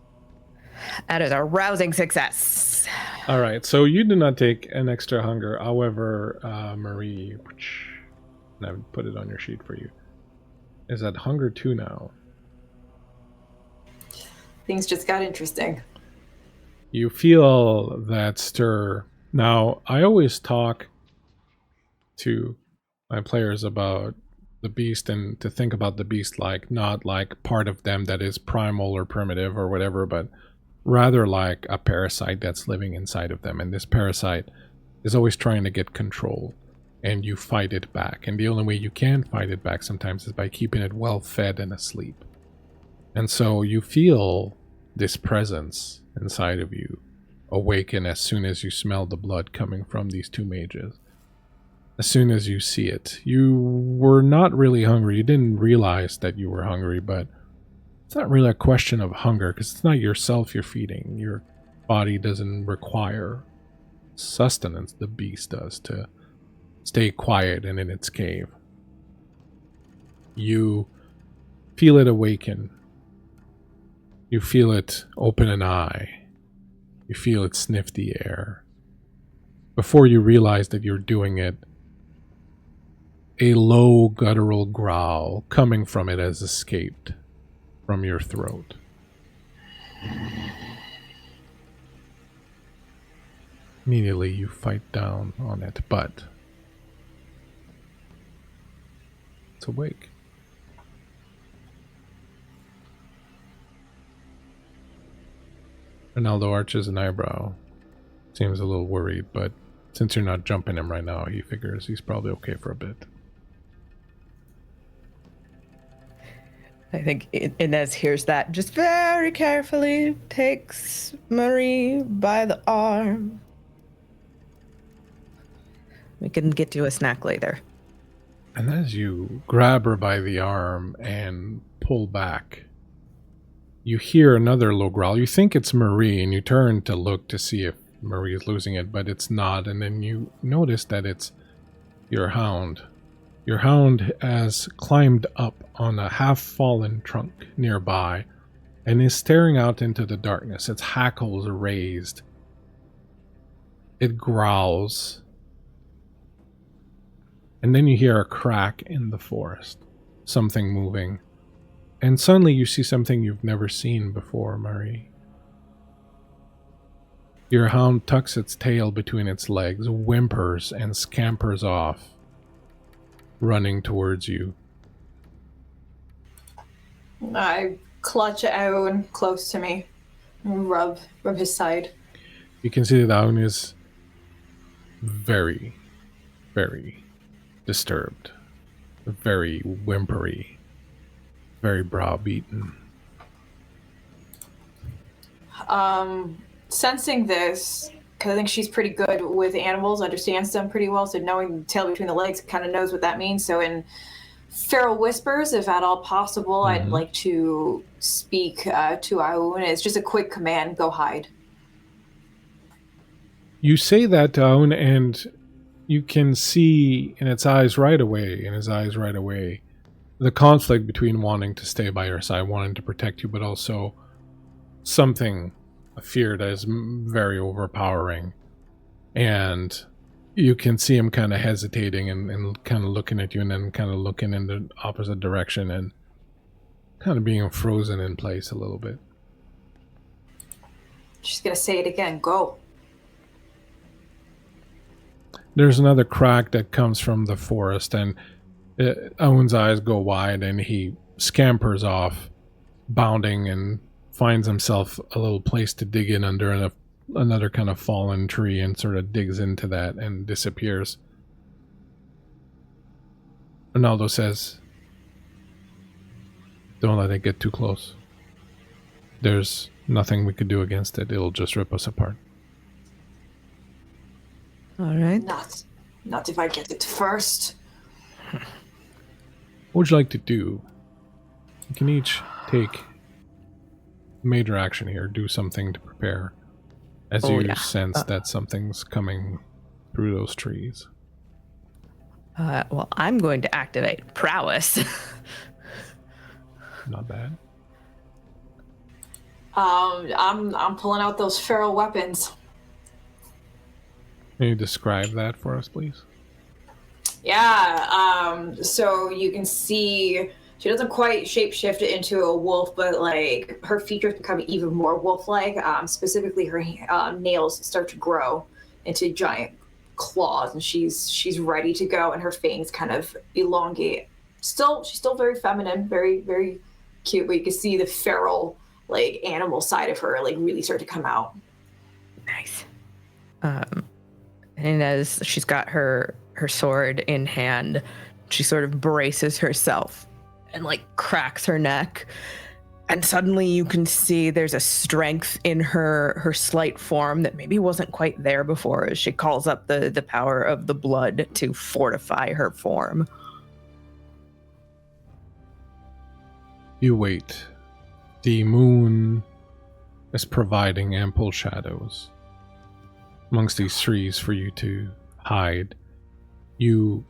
That is a rousing success. All right, so you do not take an extra hunger. However, Marie, and I would put it on your sheet for you, is at hunger 2 now. Things just got interesting. You feel that stir. Now, I always talk to my players about the beast, and to think about the beast like not like part of them that is primal or primitive or whatever, but rather like a parasite that's living inside of them. And this parasite is always trying to get control, and you fight it back. And the only way you can fight it back sometimes is by keeping it well fed and asleep. And so you feel this presence inside of you awaken as soon as you smell the blood coming from these two mages. As soon as you see it, you were not really hungry. You didn't realize that you were hungry, but it's not really a question of hunger, because it's not yourself you're feeding. Your body doesn't require sustenance. The beast does, to stay quiet and in its cave. You feel it awaken. You feel it open an eye. You feel it sniff the air. Before you realize that you're doing it, a low guttural growl coming from it has escaped from your throat. Immediately you fight down on it, but it's awake. Ronaldo arches an eyebrow. Seems a little worried, but since you're not jumping him right now, he figures he's probably okay for a bit. I think Ynes hears that, just very carefully takes Marie by the arm. We can get you a snack later. And as you grab her by the arm and pull back, you hear another low growl. You think it's Marie, and you turn to look to see if Marie is losing it, but it's not. And then you notice that it's your hound. Your hound has climbed up on a half-fallen trunk nearby and is staring out into the darkness. Its hackles are raised. It growls. And then you hear a crack in the forest. Something moving. And suddenly you see something you've never seen before, Marie. Your hound tucks its tail between its legs, whimpers, and scampers off, running towards you. I clutch Owen close to me and rub his side. You can see that Owen is very, very disturbed, very whimpery, very browbeaten. Sensing this, because I think she's pretty good with animals, understands them pretty well, so knowing the tail between the legs kind of knows what that means. So in feral whispers, if at all possible, I'd like to speak to Aoun. It's just a quick command, go hide. You say that to Aoun, and you can see in his eyes right away, the conflict between wanting to stay by your side, wanting to protect you, but also something, a fear that is very overpowering. And you can see him kind of hesitating and kind of looking at you, and then kind of looking in the opposite direction and kind of being frozen in place a little bit. She's going to say it again, go. There's another crack that comes from the forest, and Owen's eyes go wide, and he scampers off, bounding, and finds himself a little place to dig in under another kind of fallen tree, and sort of digs into that and disappears. Ronaldo says, Don't let it get too close. There's nothing we could do against it. It'll just rip us apart. All right. Not if I get it first. What would you like to do? You can each take major action here. Do something to prepare. As you sense that something's coming through those trees. Well, I'm going to activate prowess. Not bad. I'm pulling out those feral weapons. Can you describe that for us, please? Yeah. So you can see she doesn't quite shapeshift into a wolf, but like her features become even more wolf-like. Specifically, her nails start to grow into giant claws, and she's ready to go, and her fangs kind of elongate. She's still very feminine, very very cute, but you can see the feral like animal side of her like really start to come out. Nice. And as she's got her sword in hand, she sort of braces herself and like cracks her neck. And suddenly you can see there's a strength in her slight form that maybe wasn't quite there before, as she calls up the power of the blood to fortify her form. You wait. The moon is providing ample shadows amongst these trees for you to hide. You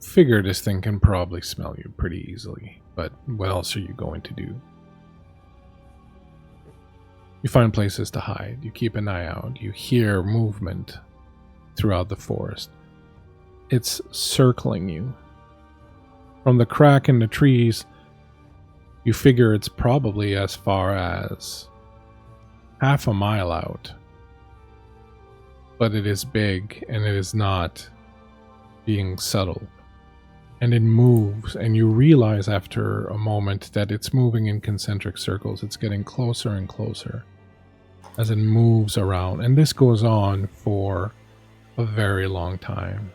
figure this thing can probably smell you pretty easily, but what else are you going to do? You find places to hide. You keep an eye out. You hear movement throughout the forest. It's circling you. From the crack in the trees, you figure it's probably as far as half a mile out. But it is big, and it is not being subtle. And it moves, and you realize after a moment that it's moving in concentric circles. It's getting closer and closer as it moves around. And this goes on for a very long time.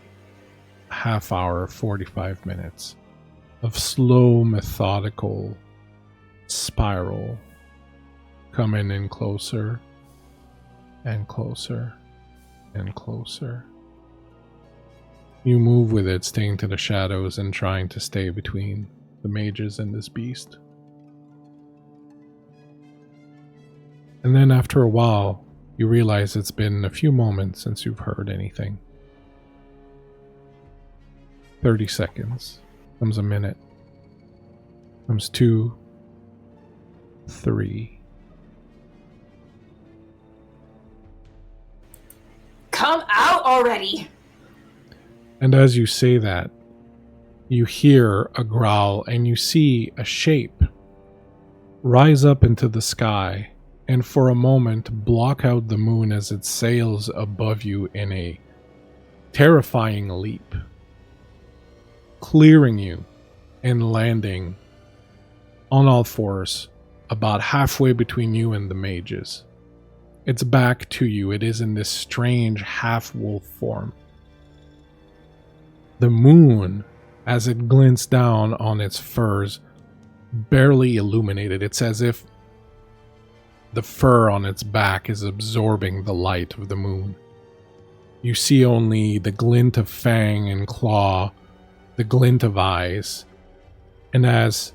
A half hour, 45 minutes of slow, methodical spiral coming in closer and closer and closer. You move with it, staying to the shadows and trying to stay between the mages and this beast. And then after a while, you realize it's been a few moments since you've heard anything. 30 seconds. Comes a minute. Comes 2. 3. Come out already! And as you say that, you hear a growl and you see a shape rise up into the sky and for a moment block out the moon as it sails above you in a terrifying leap, clearing you and landing on all fours about halfway between you and the mages. It's back to you. It is in this strange half-wolf form. The moon, as it glints down on its furs, barely illuminated. It's as if the fur on its back is absorbing the light of the moon. You see only the glint of fang and claw, the glint of eyes, and as,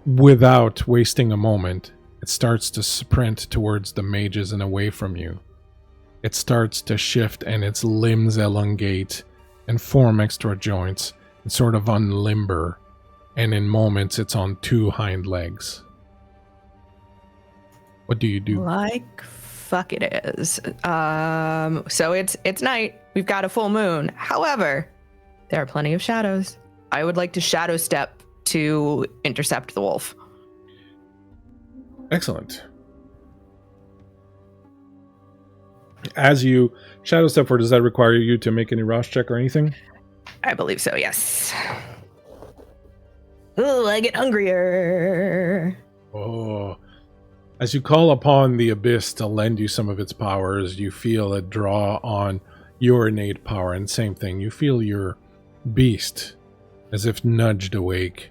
without wasting a moment, it starts to sprint towards the mages and away from you. It starts to shift and its limbs elongate and form extra joints and sort of unlimber, and in moments it's on 2 hind legs. What do you do? Like fuck it is. So it's night. We've got a full moon. However, there are plenty of shadows. I would like to shadow step to intercept the wolf. Excellent. As you shadow step forward, does that require you to make any Rosh check or anything? I believe so, yes. Oh, I get hungrier. Oh. As you call upon the abyss to lend you some of its powers, you feel it draw on your innate power. And same thing, you feel your beast as if nudged awake.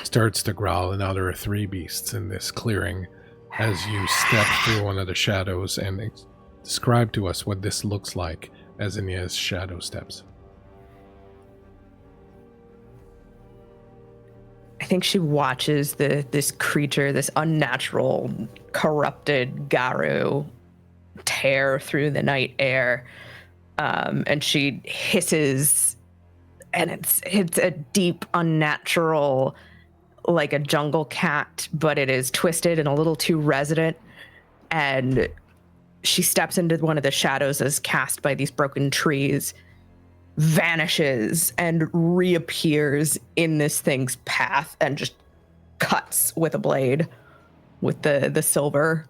starts to growl, and now there are 3 beasts in this clearing as you step through one of the shadows. And describe to us what this looks like as Ynes shadow steps. I think she watches this creature, this unnatural, corrupted Garu, tear through the night air, and she hisses, and it's a deep, unnatural, like a jungle cat, but it is twisted and a little too resonant. And she steps into one of the shadows as cast by these broken trees, vanishes, and reappears in this thing's path and just cuts with a blade with the silver.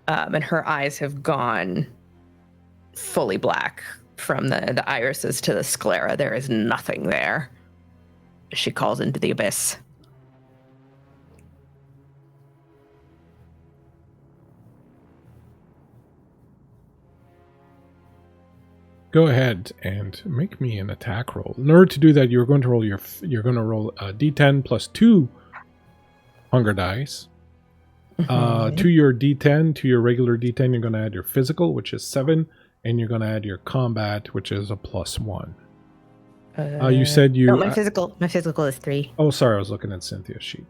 And her eyes have gone fully black from the irises to the sclera. There is nothing there. She calls into the abyss. Go ahead and make me an attack roll. In order to do that, you're going to roll a d10 plus 2 hunger dice. To your d10, to your regular d10, you're going to add your physical, which is 7, and you're going to add your combat, which is a plus 1. You said you... No, my physical is 3. Oh, sorry, I was looking at Cynthia's sheet.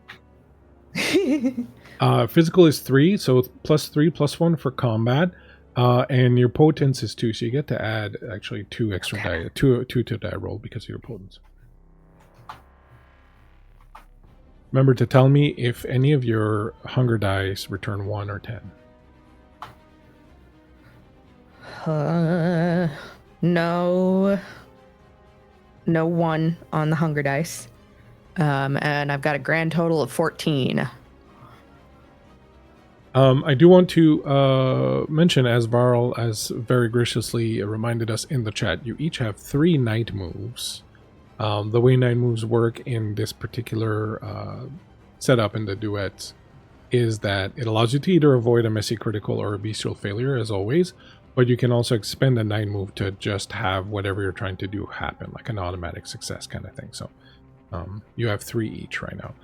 Physical is 3, so plus 3, plus 1 for combat. And your potence is 2, so you get to add actually 2 extra die, 2 to die roll because of your potence. Remember to tell me if any of your hunger dice return 1 or 10. No 1 on the hunger dice. And I've got a grand total of 14. I do want to mention, as Varl has very graciously reminded us in the chat, you each have 3 night moves. The way night moves work in this particular setup in the duet is that it allows you to either avoid a messy critical or a bestial failure, as always, but you can also expend a night move to just have whatever you're trying to do happen, like an automatic success kind of thing. So you have 3 each right now.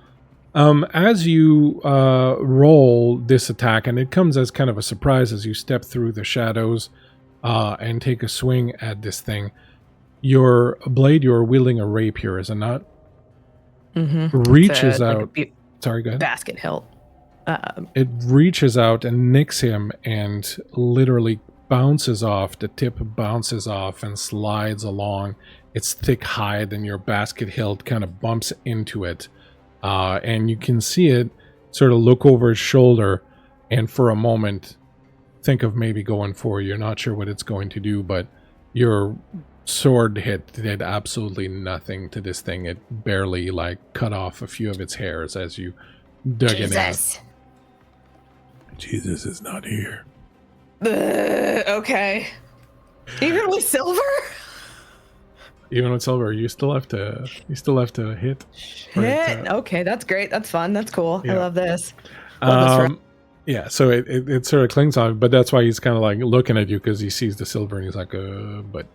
As you roll this attack, and it comes as kind of a surprise as you step through the shadows and take a swing at this thing, your blade, you're wielding a rapier, is it not? Reaches out. Sorry, go ahead. Basket hilt. It reaches out and nicks him and literally bounces off. The tip bounces off and slides along its thick hide, and your basket hilt kind of bumps into it. And you can see it sort of look over his shoulder and for a moment think of maybe going for you. You're not sure what it's going to do, but your sword hit did absolutely nothing to this thing. It barely cut off a few of its hairs as you dug it in. Jesus is not here. Okay. Even with silver? Even with silver, you still have to hit. Hit. Okay, that's great. That's fun. That's cool. Yeah. I love this. Yeah, so it sort of clings on, but that's why he's kind of looking at you because he sees the silver and he's like, but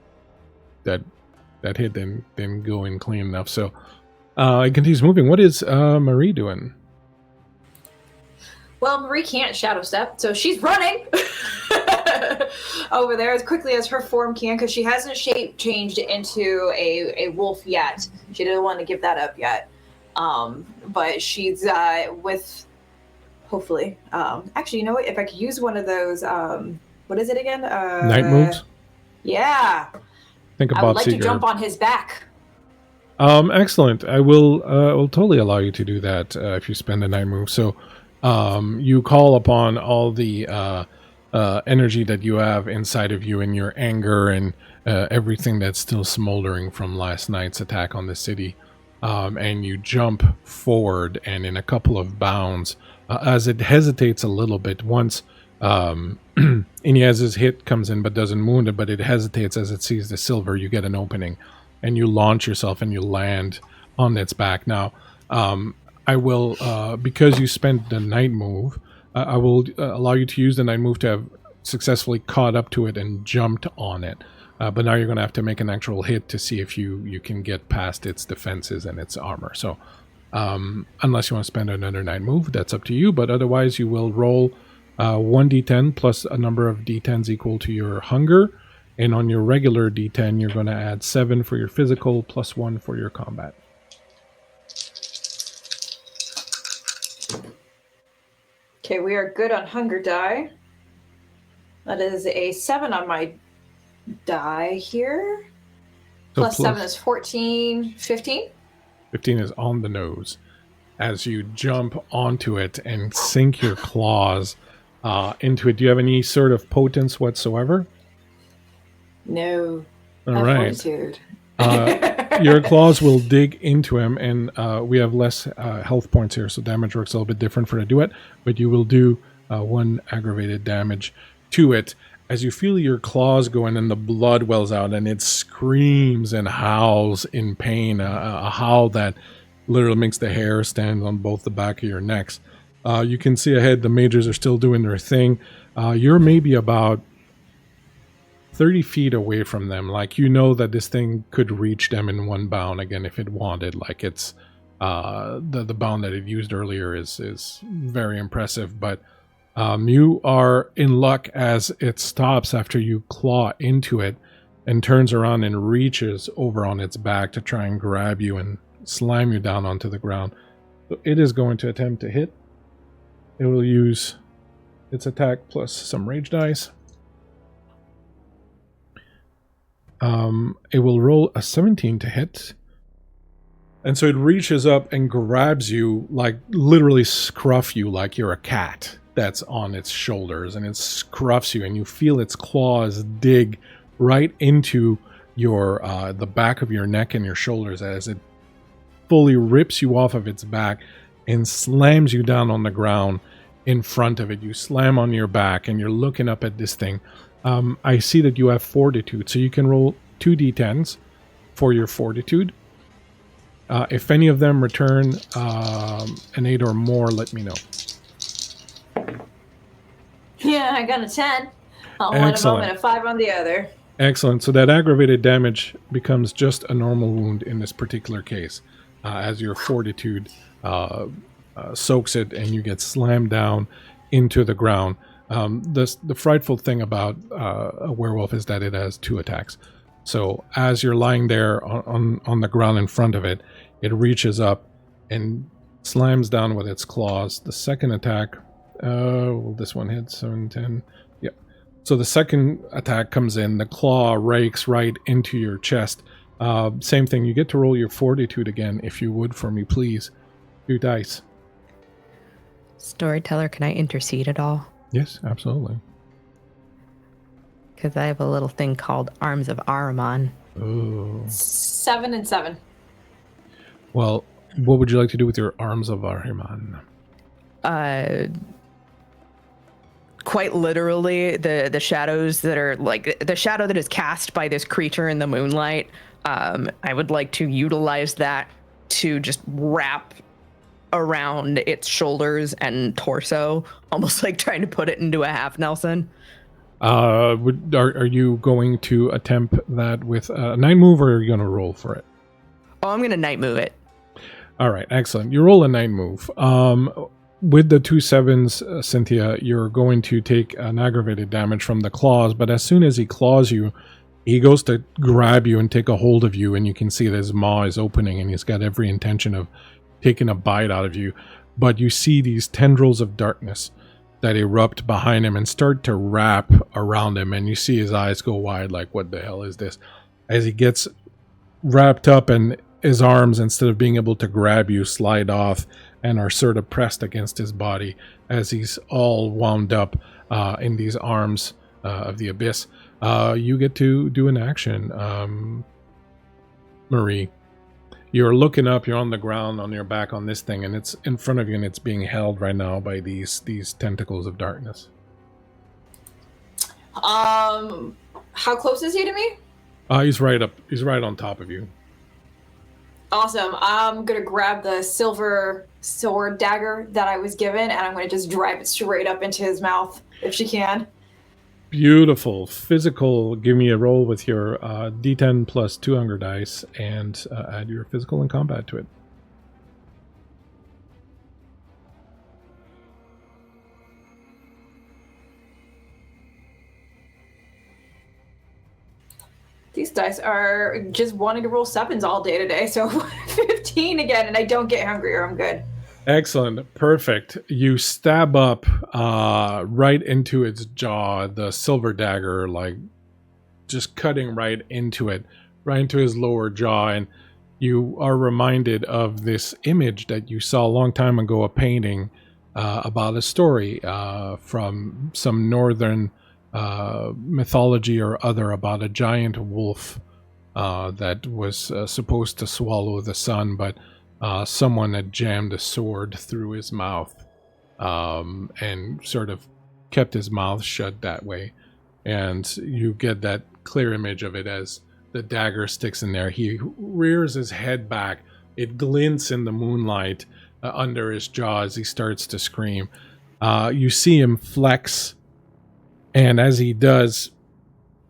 that hit didn't go in clean enough. So it continues moving. What is Marie doing? Well, Marie can't shadow step, so she's running over there as quickly as her form can, because she hasn't shape changed into a wolf yet. She didn't want to give that up yet. But she's with, hopefully. Actually, you know what? If I could use one of those, what is it again? Night moves? Yeah. Think about I would like Seeger. to jump on his back. Excellent. I will totally allow you to do that if you spend a night move. So you call upon all the energy that you have inside of you and your anger and everything that's still smoldering from last night's attack on the city. And you jump forward, and in a couple of bounds, as it hesitates a little bit, once Ynes's hit comes in but doesn't wound it, but it hesitates as it sees the silver, you get an opening, and you launch yourself and you land on its back. Now, I will, because you spent the night move, I will allow you to use the night move to have successfully caught up to it and jumped on it. But now you're going to have to make an actual hit to see if you can get past its defenses and its armor. So Unless you want to spend another night move, that's up to you. But otherwise, you will roll 1d10 plus a number of d10s equal to your hunger. And on your regular d10, you're going to add 7 for your physical plus 1 for your combat. Okay, we are good on hunger die. That is a 7 on my die here. So Plus 7 is 14, 15? 15 is on the nose. As you jump onto it and sink your claws into it, do you have any sort of potence whatsoever? No. All right. Fortitude. Your claws will dig into him, and we have less health points here, so damage works a little bit different for the duet, but you will do 1 aggravated damage to it. As you feel your claws go in and the blood wells out, and it screams and howls in pain, a howl that literally makes the hair stand on both the back of your necks. You can see ahead the mages are still doing their thing. You're maybe about 30 feet away from them. Like, you know that this thing could reach them in 1 bound again if it wanted. Like, it's the bound that it used earlier is very impressive, but you are in luck as it stops after you claw into it and turns around and reaches over on its back to try and grab you and slam you down onto the ground. So it is going to attempt to hit. It will use its attack plus some rage dice. It will roll a 17 to hit. And so it reaches up and grabs you, like literally scruff you like you're a cat that's on its shoulders, and it scruffs you, and you feel its claws dig right into your the back of your neck and your shoulders as it fully rips you off of its back and slams you down on the ground in front of it. You slam on your back and you're looking up at this thing. I see that you have fortitude, so you can roll 2d10s for your fortitude. If any of them return an 8 or more, let me know. Yeah, I got a 10 on one of them and a 5 on the other. Excellent. So that aggravated damage becomes just a normal wound in this particular case, as your fortitude soaks it and you get slammed down into the ground. The frightful thing about a werewolf is that it has 2 attacks. So as you're lying there on the ground in front of it, it reaches up and slams down with its claws. The second attack, this one hit 7, 10. Yep. So the second attack comes in, the claw rakes right into your chest. Same thing, you get to roll your fortitude again, if you would, for me, please. 2 dice. Storyteller, can I intercede at all? Yes, absolutely. Because I have a little thing called Arms of Ahriman. Oh. 7 and 7. Well, what would you like to do with your Arms of Ahriman? Quite literally, the shadows that are like the shadow that is cast by this creature in the moonlight. I would like to utilize that to just wrap around its shoulders and torso, almost like trying to put it into a half Nelson. Are you going to attempt that with a night move, or are you going to roll for it? Oh, I'm going to night move it. All right, excellent. You roll a night move. With the 2 sevens, Cynthia, you're going to take an aggravated damage from the claws, but as soon as he claws you, he goes to grab you and take a hold of you, and you can see that his maw is opening, and he's got every intention of taking a bite out of you. But you see these tendrils of darkness that erupt behind him and start to wrap around him, and you see his eyes go wide like, what the hell is this? As he gets wrapped up, and his arms, instead of being able to grab you, slide off and are sort of pressed against his body as he's all wound up in these arms of the abyss. You get to do an action. Marie, you're looking up, you're on the ground on your back on this thing, and it's in front of you, and it's being held right now by these tentacles of darkness. How close is he to me? He's right on top of you. Awesome. I'm gonna grab the silver sword dagger that I was given, and I'm gonna just drive it straight up into his mouth if she can. Beautiful. Physical, give me a roll with your D10 plus 2 hunger dice, and add your physical and combat to it. These dice are just wanting to roll 7s all day today, so 15 again, and I don't get hungrier. I'm good. Excellent. Perfect. You stab up right into its jaw, the silver dagger, like just cutting right into it, right into his lower jaw, and you are reminded of this image that you saw a long time ago, a painting about a story from some northern mythology or other about a giant wolf that was supposed to swallow the sun, but someone had jammed a sword through his mouth and sort of kept his mouth shut that way. And you get that clear image of it as the dagger sticks in there. He rears his head back. It glints in the moonlight under his jaw as he starts to scream. You see him flex, and as he does,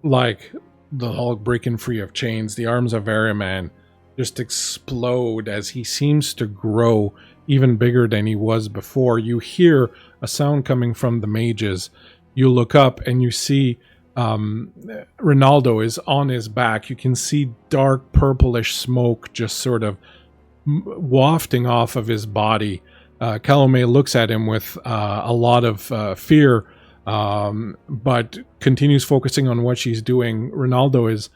like the Hulk breaking free of chains, the arms of Ariman just explode as he seems to grow even bigger than he was before. You hear a sound coming from the mages. You look up and you see Ronaldo is on his back. You can see dark purplish smoke just sort of wafting off of his body. Calome looks at him with a lot of fear, but continues focusing on what she's doing. Ronaldo is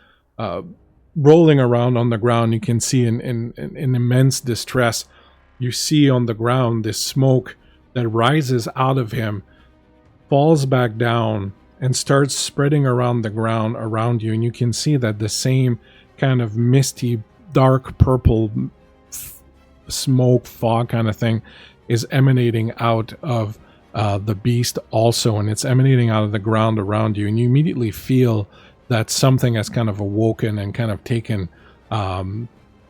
rolling around on the ground. You can see in immense distress. You see on the ground this smoke that rises out of him, falls back down, and starts spreading around the ground around you. And you can see that the same kind of misty, dark purple smoke, fog kind of thing is emanating out of the beast also. And it's emanating out of the ground around you. And you immediately feel that something has kind of awoken and kind of taken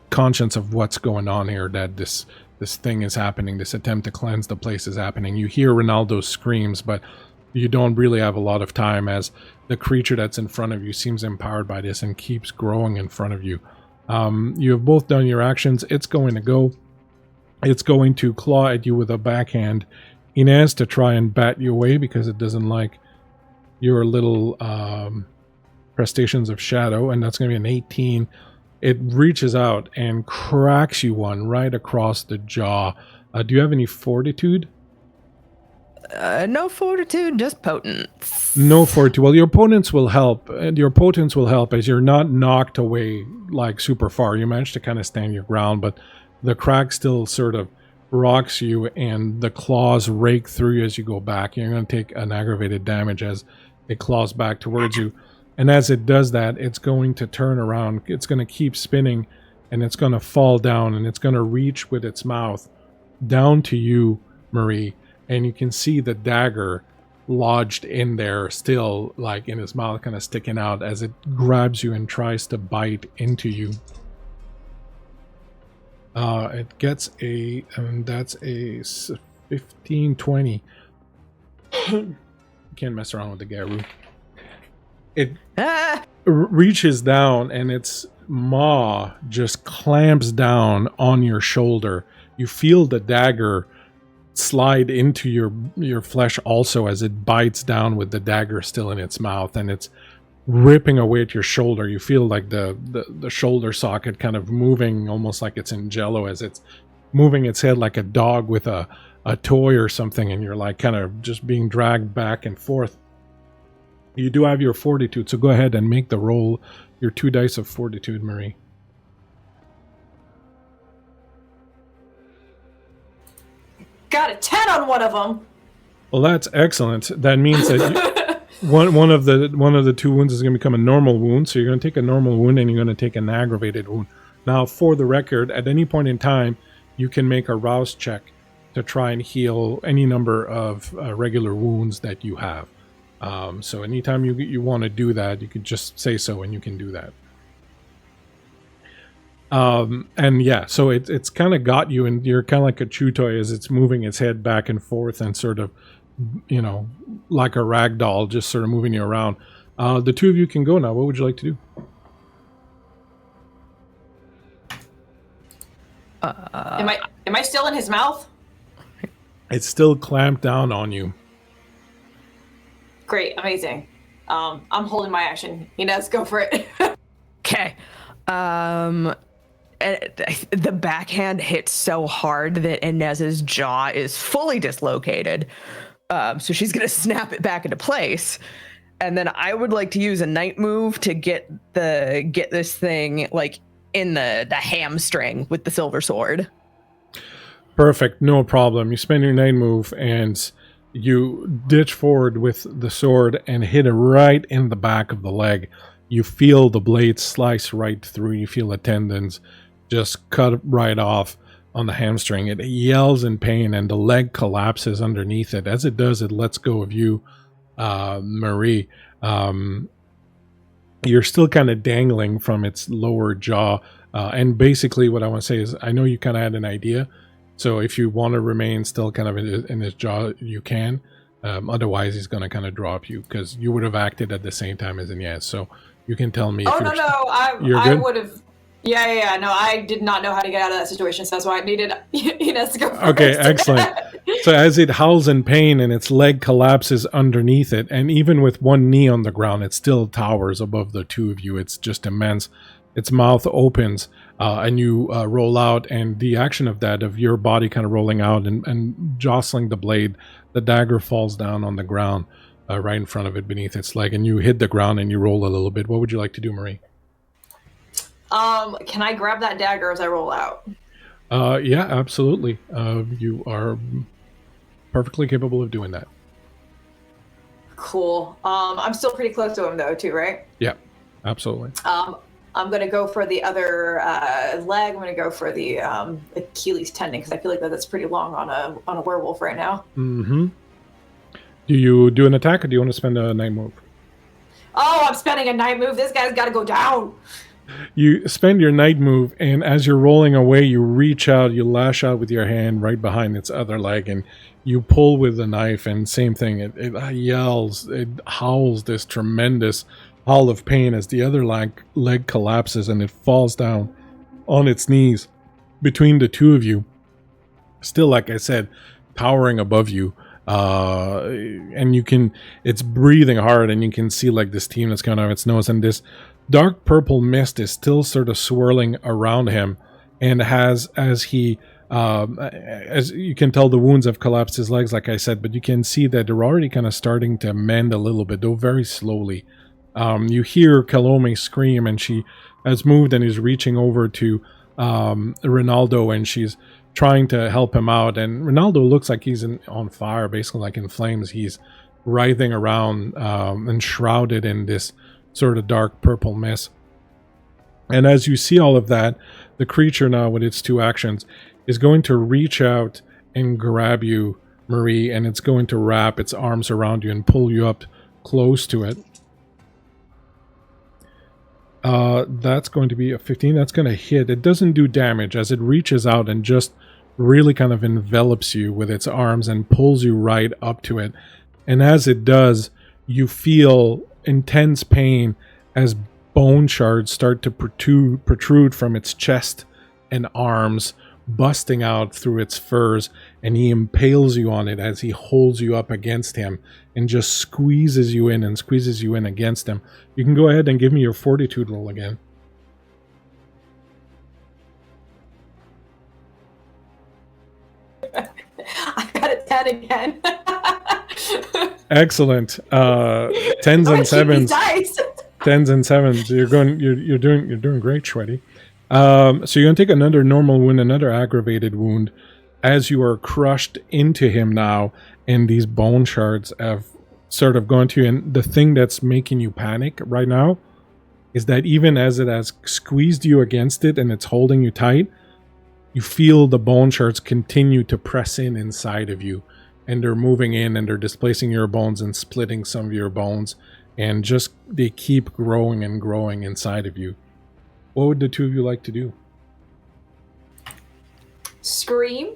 conscience of what's going on here, that this thing is happening, this attempt to cleanse the place is happening. You hear Ronaldo's screams, but you don't really have a lot of time as the creature that's in front of you seems empowered by this and keeps growing in front of you. You have both done your actions. It's going to go. It's going to claw at you with a backhand. Ynes to try and bat you away because it doesn't like your little prestations of shadow, and that's going to be an 18. It reaches out and cracks you one right across the jaw. Do you have any fortitude? No fortitude, just potence. No fortitude. Well, your potence will help. And your potence will help as you're not knocked away like super far. You managed to kind of stand your ground, but the crack still sort of rocks you, and the claws rake through you as you go back. You're going to take an aggravated damage as it claws back towards you. And as it does that, it's going to turn around. It's going to keep spinning, and it's going to fall down, and it's going to reach with its mouth down to you, Marie. And you can see the dagger lodged in there, still like in his mouth, kind of sticking out as it grabs you and tries to bite into you. It gets a, and that's a 15, 20. You can't mess around with the Garu. It reaches down and its maw just clamps down on your shoulder. You feel the dagger slide into your flesh also as it bites down with the dagger still in its mouth, and it's ripping away at your shoulder. You feel like the shoulder socket kind of moving almost like it's in jello as it's moving its head like a dog with a toy or something, and you're like kind of just being dragged back and forth. You do have your fortitude, so go ahead and make the roll, your 2 dice of fortitude, Marie. Got a 10 on one of them. Well, that's excellent. That means that one of the 2 wounds is going to become a normal wound, so you're going to take a normal wound and you're going to take an aggravated wound. Now, for the record, at any point in time, you can make a rouse check to try and heal any number of regular wounds that you have. So anytime you want to do that, you can just say so and you can do that. And yeah, so it's kind of got you, and you're kind of like a chew toy as it's moving its head back and forth and sort of, you know, like a rag doll, just sort of moving you around. The 2 of you can go now. What would you like to do? Am I still in his mouth? It's still clamped down on you. Great, amazing. I'm holding my action. Ynes, go for it. And the backhand hits so hard that Inez's jaw is fully dislocated. So she's going to snap it back into place. And then I would like to use a night move to get this thing like in the hamstring with the silver sword. Perfect, no problem. You spend your night move and you ditch forward with the sword and hit it right in the back of the leg. You feel the blade slice right through. You feel the tendons just cut right off on the hamstring. It yells in pain and the leg collapses underneath it. As it does, it lets go of you, Marie. You're still kind of dangling from its lower jaw. And basically what I want to say is, I know you kind of had an idea. So if you want to remain still kind of in his jaw, you can. Otherwise, he's going to kind of drop you because you would have acted at the same time as Ynes. So you can tell me. Oh, no, I would have. Yeah. No, I did not know how to get out of that situation. So that's why I needed Ynes to go first. Okay, excellent. So as it howls in pain and its leg collapses underneath it, and even with one knee on the ground, it still towers above the two of you. It's just immense. Its mouth opens and you roll out, and the action of that, of your body kind of rolling out and jostling the blade, the dagger falls down on the ground right in front of it beneath its leg, and you hit the ground and you roll a little bit. What would you like to do, Marie? Can I grab that dagger as I roll out? Yeah, absolutely. You are perfectly capable of doing that. Cool. I'm still pretty close to him though, too, right? Yeah, absolutely. I'm going to go for the other leg. I'm going to go for the Achilles tendon because I feel like that's pretty long on a werewolf right now. Mm-hmm. Do you do an attack or do you want to spend a night move? Oh, I'm spending a night move. This guy's got to go down. You spend your night move, and as you're rolling away, you reach out, you lash out with your hand right behind its other leg, and you pull with the knife, and same thing. It yells, it howls this tremendous howl of pain as the other leg collapses and it falls down on its knees between the two of you. Still, like I said, towering above you. And it's breathing hard, and you can see like this steam that's coming out of its nose, and this dark purple mist is still sort of swirling around him, and as you can tell, the wounds have collapsed his legs, like I said, but you can see that they're already kind of starting to mend a little bit, though very slowly. You hear Kalome scream, and she has moved and is reaching over to Ronaldo, and she's trying to help him out, and Ronaldo looks like he's on fire, basically like in flames. He's writhing around and shrouded in this sort of dark purple mist. And as you see all of that, the creature now with its two actions is going to reach out and grab you, Marie, and it's going to wrap its arms around you and pull you up close to it. That's going to be a 15. That's going to hit. It doesn't do damage as it reaches out and just really kind of envelops you with its arms and pulls you right up to it. And as it does, you feel intense pain as bone shards start to protrude from its chest and arms, busting out through its furs, and he impales you on it as he holds you up against him and just squeezes you in against him. You can go ahead and give me your fortitude roll again. I got a 10 again. Excellent. Tens and sevens. Tens and sevens. You're doing great, Shwetty. So you're gonna take another normal wound, another aggravated wound, as you are crushed into him now, and these bone shards have sort of gone to you. And the thing that's making you panic right now is that even as it has squeezed you against it and it's holding you tight, you feel the bone shards continue to press inside of you. And they're moving in and they're displacing your bones and splitting some of your bones. And just they keep growing and growing inside of you. What would the two of you like to do? Scream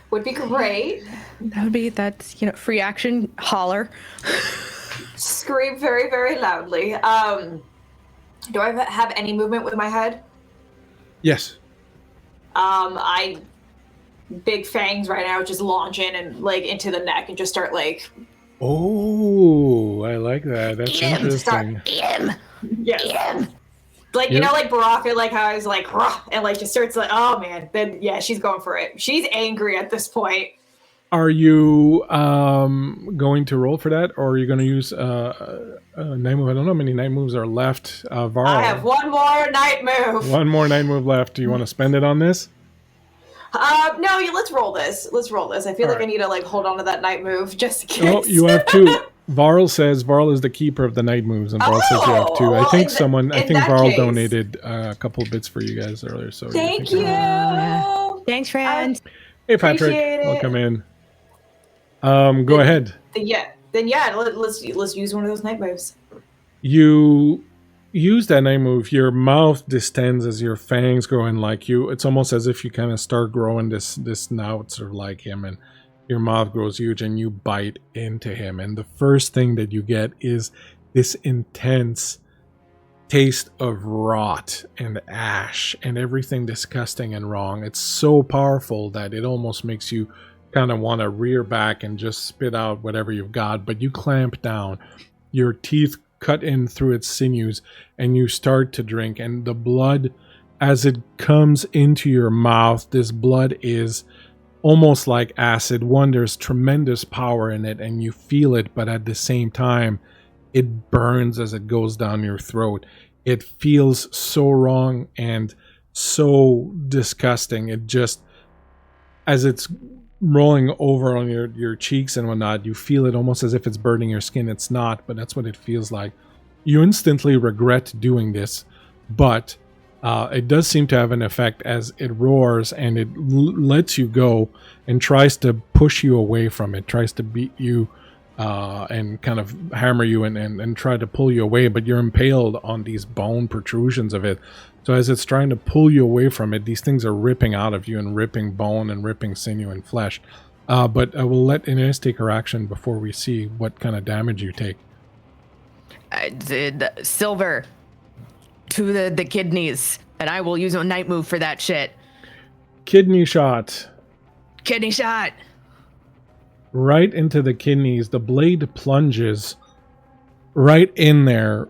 would be great. That's free action. Holler. Scream very, very loudly. Do I have any movement with my head? Yes. I big fangs right now, just launch in and like into the neck and just start like. Oh, I like that. That's interesting. Yes. Like, you know, like Baraka, like how he's like, rah, and like just starts like, oh man, then yeah, she's going for it. She's angry at this point. Are you going to roll for that, or are you going to use a night move? I don't know how many night moves are left. Varl. I have one more night move. One more night move left. Do you want to spend it on this? No, let's roll this. Let's roll this. I feel like I need to like hold on to that night move just in case. Oh, you have two. Varl says Varl is the keeper of the night moves, and Varl says you have two. Well, I think Varl case. donated a couple bits for you guys earlier. So thank you. Thanks, friends. Hey, Patrick, welcome in. Go ahead. Then let's use one of those night moves. You use that night move. Your mouth distends as your fangs grow in like you. It's almost as if you kind of start growing this snout sort of like him, and your mouth grows huge and you bite into him. And the first thing that you get is this intense taste of rot and ash and everything disgusting and wrong. It's so powerful that it almost makes you kind of want to rear back and just spit out whatever you've got, but you clamp down. Your teeth cut in through its sinews and you start to drink, and the blood, as it comes into your mouth, this blood is almost like acid. There's tremendous power in it and you feel it, but at the same time it burns as it goes down your throat. It feels so wrong and so disgusting. It just, as it's rolling over on your cheeks and whatnot, you feel it almost as if it's burning your skin. It's not, but that's what it feels like. You instantly regret doing this, but it does seem to have an effect as it roars and it lets you go and tries to push you away from it, tries to beat you and kind of hammer you and try to pull you away, but you're impaled on these bone protrusions of it. So as it's trying to pull you away from it, these things are ripping out of you and ripping bone and ripping sinew and flesh. But I will let Ynes take her action before we see what kind of damage you take. I did silver to the kidneys, and I will use a night move for that shit. Kidney shot. Kidney shot. Right into the kidneys. The blade plunges right in there,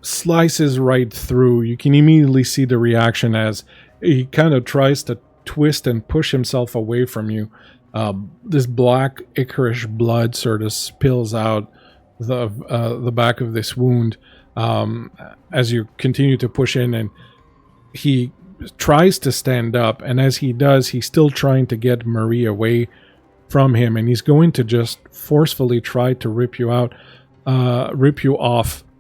slices right through. You can immediately see the reaction as he kind of tries to twist and push himself away from you. This black ichorish blood sort of spills out the back of this wound as you continue to push in, and he tries to stand up, and as he does, he's still trying to get Marie away from him, and he's going to just forcefully try to rip you off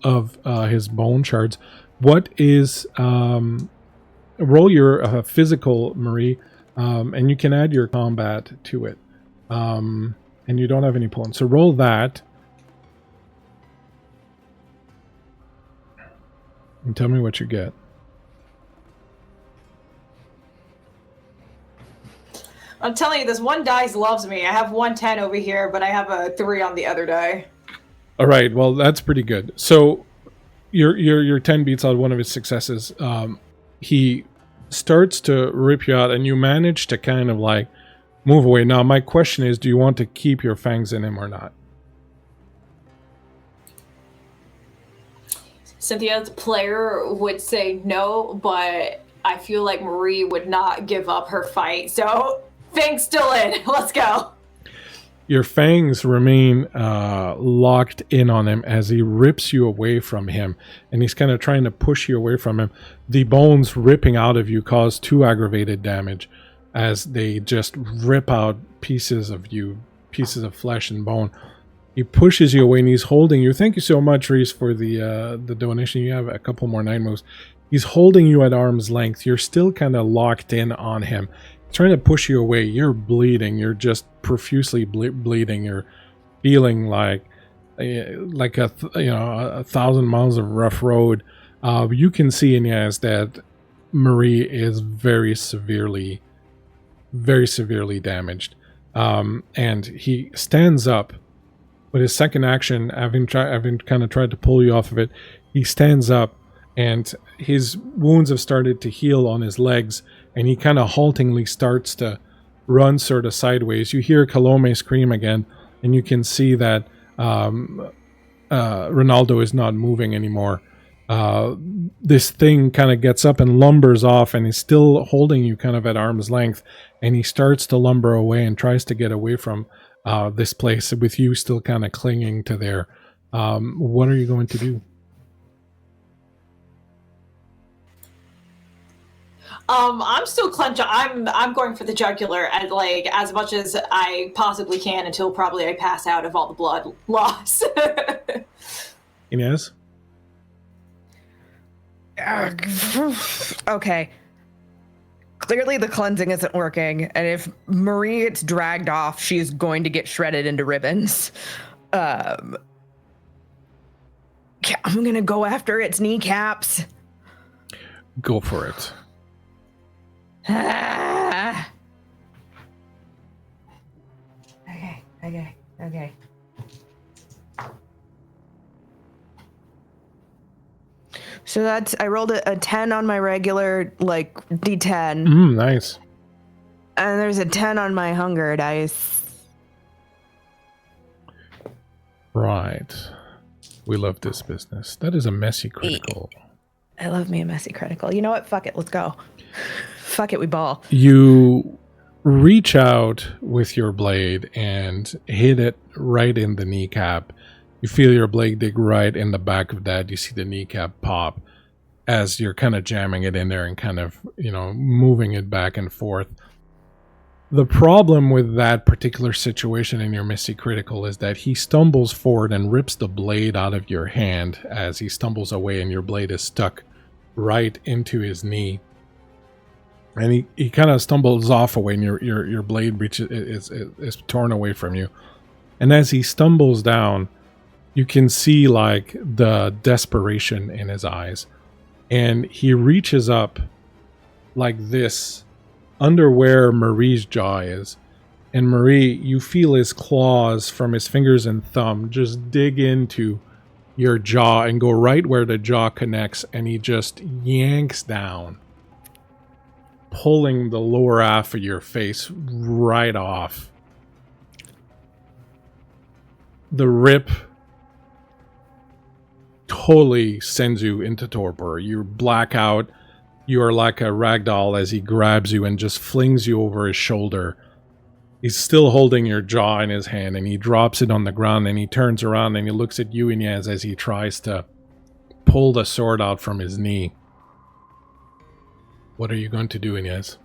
of his bone shards. What is roll your physical, Marie, and you can add your combat to it, and you don't have any points, so roll that and tell me what you get. I'm telling you, this one dice loves me. I have 110 over here, but I have a 3 on the other die. All right, well, that's pretty good. So your 10 beats out one of his successes. He starts to rip you out, and you manage to kind of like move away. Now, my question is, do you want to keep your fangs in him or not? Cynthia, the player, would say no, but I feel like Marie would not give up her fight. So, fangs still in. Let's go. Your fangs remain locked in on him as he rips you away from him, and he's kind of trying to push you away from him. The bones ripping out of you cause 2 aggravated damage as they just rip out pieces of you, pieces of flesh and bone. He pushes you away and he's holding you. Thank you so much, Reese, for the donation. You have a couple more night moves. He's holding you at arm's length. You're still kind of locked in on him, trying to push you away. You're bleeding. You're just profusely bleeding. You're feeling like a 1,000 miles of rough road. You can see in Ynes that Marie is very severely damaged. And he stands up. With his second action, having kind of tried to pull you off of it, he stands up and his wounds have started to heal on his legs, and he kind of haltingly starts to run sort of sideways. You hear Kalome scream again, and you can see that Ronaldo is not moving anymore. this thing kind of gets up and lumbers off, and he's still holding you kind of at arm's length, and he starts to lumber away and tries to get away from this place with you still kind of clinging to there. What are you going to do? I'm still clenching. I'm going for the jugular and like as much as I possibly can until probably I pass out of all the blood loss. Ynes? Okay. Clearly the cleansing isn't working, and if Marie gets dragged off, she's going to get shredded into ribbons. I'm gonna go after its kneecaps. Go for it. Okay. So I rolled a 10 on my regular, like, D10. Nice. And there's a 10 on my hunger dice. Right. We love this business. That is a messy critical. I love me a messy critical. You know what? Fuck it. Let's go. Fuck it. We ball. You reach out with your blade and hit it right in the kneecap. You feel your blade dig right in the back of that. You see the kneecap pop as you're kind of jamming it in there and kind of, moving it back and forth. The problem with that particular situation in your messy critical is that he stumbles forward and rips the blade out of your hand as he stumbles away, and your blade is stuck right into his knee. And he kind of stumbles off away, and your blade is torn away from you. And as he stumbles down, you can see like the desperation in his eyes. And he reaches up like this under where Marie's jaw is. And Marie, you feel his claws from his fingers and thumb just dig into your jaw and go right where the jaw connects, and he just yanks down, pulling the lower half of your face right off. The rip totally sends you into torpor. You black out. You are like a ragdoll as he grabs you and just flings you over his shoulder. He's still holding your jaw in his hand, and he drops it on the ground, and he turns around and he looks at you, Ynes, as he tries to pull the sword out from his knee. What are you going to do, Ynes?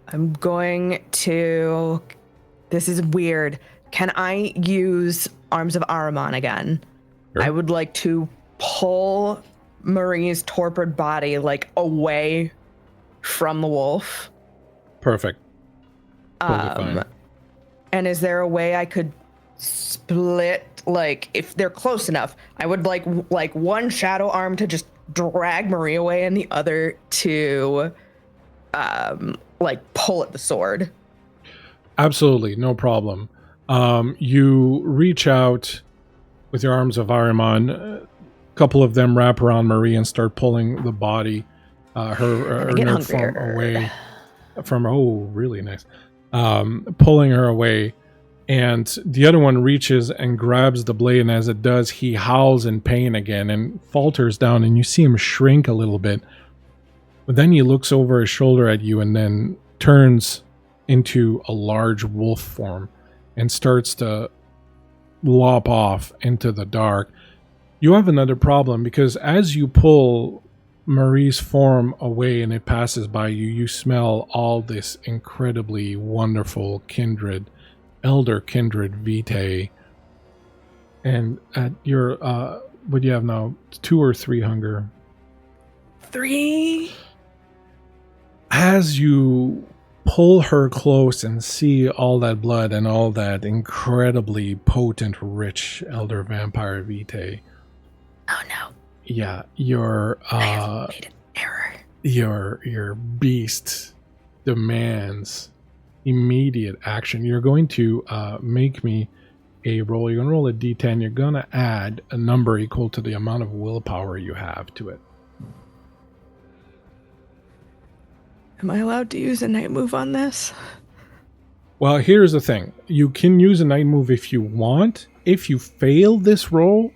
I'm going to... This is weird. Can I use Arms of Ahriman again? Sure. I would like to pull Marie's torpid body, like, away from the wolf. Perfect. Totally fine. And is there a way I could split, like, if they're close enough, I would like one shadow arm to just drag Marie away and the other to, pull at the sword? Absolutely, no problem. You reach out with your Arms of Ahriman. A couple of them wrap around Marie and start pulling the body, her nerd form away from her. Oh, really nice. Pulling her away. And the other one reaches and grabs the blade, and as it does, he howls in pain again and falters down, and you see him shrink a little bit. But then he looks over his shoulder at you and then turns into a large wolf form and starts to lop off into the dark. You have another problem, because as you pull Marie's form away and it passes by you, you smell all this incredibly wonderful kindred, elder kindred vitae. And at your, what do you have now? 2 or 3 hunger? 3. As you pull her close and see all that blood and all that incredibly potent, rich elder vampire vitae. Oh no. Yeah, your I have made an error. Your beast demands immediate action. You're going to make me a roll. You're going to roll a d10. You're going to add a number equal to the amount of willpower you have to it. Am I allowed to use a night move on this? Well, here's the thing. You can use a night move if you want. If you fail this roll,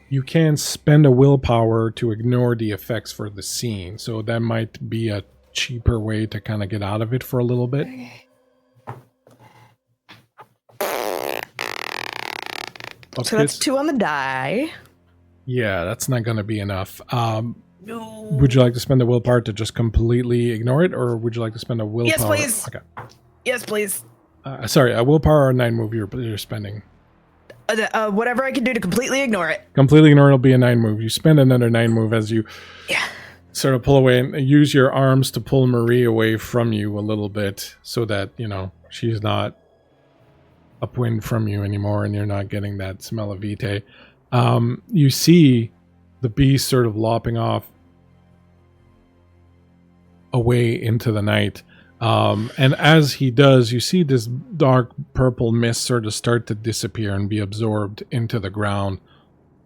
you can spend a willpower to ignore the effects for the scene. So that might be a cheaper way to kind of get out of it for a little bit. So that's 2 on the die. Yeah, that's not going to be enough. No. Would you like to spend a willpower to just completely ignore it, or would you like to spend a willpower? Yes, please. Okay. Yes, please. Sorry, a willpower or a 9 move you're spending? Whatever I can do to completely ignore it. Completely ignore it will be a 9 move. You spend another 9 move as you sort of pull away and use your arms to pull Marie away from you a little bit so that, she's not upwind from you anymore and you're not getting that smell of vitae. You see the beast sort of lopping off away into the night. And as he does, you see this dark purple mist sort of start to disappear and be absorbed into the ground.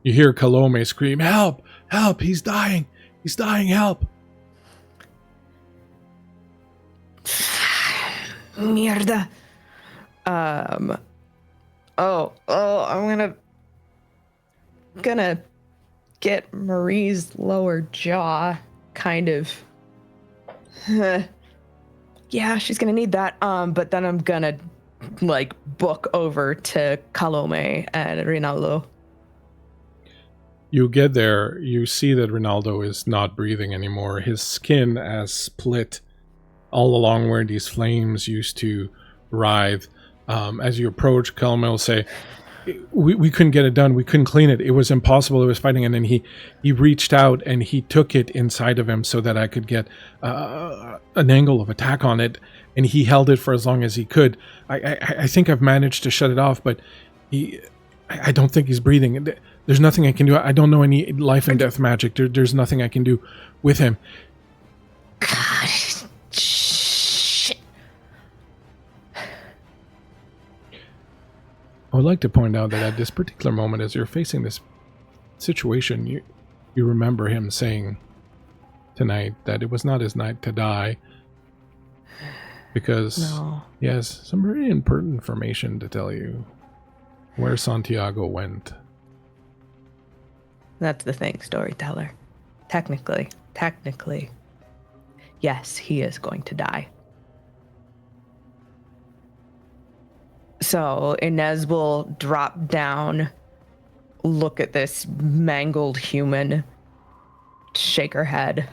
You hear Kalome scream, "Help! Help! He's dying! He's dying! Help!" Mierda. I'm gonna get Marie's lower jaw, kind of. Yeah, she's gonna need that. But then I'm gonna book over to Kalome and Rinaldo. You get there, you see that Rinaldo is not breathing anymore. His skin has split all along where these flames used to writhe. As you approach, Kalome will say, we couldn't get it done. We couldn't clean it. It was impossible. It was fighting. And then he reached out and he took it inside of him so that I could get an angle of attack on it. And he held it for as long as he could. I think I've managed to shut it off, but I don't think he's breathing. There's nothing I can do. I don't know any life and death magic. There's nothing I can do with him. God, shit. I would like to point out that at this particular moment, as you're facing this situation, you remember him saying tonight that it was not his night to die because he has some very important information to tell you. Where Santiago went. That's the thing, Storyteller. Technically, yes, he is going to die. So Ynes will drop down, look at this mangled human, shake her head.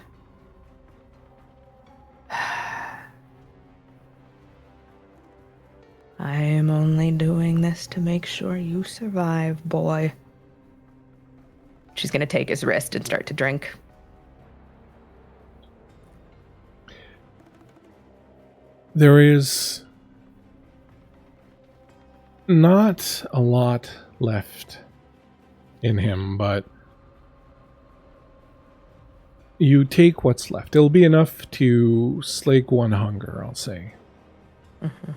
I am only doing this to make sure you survive, boy. She's gonna take his wrist and start to drink. There is not a lot left in him, but you take what's left. It'll be enough to slake one hunger, I'll say. Mm-hmm.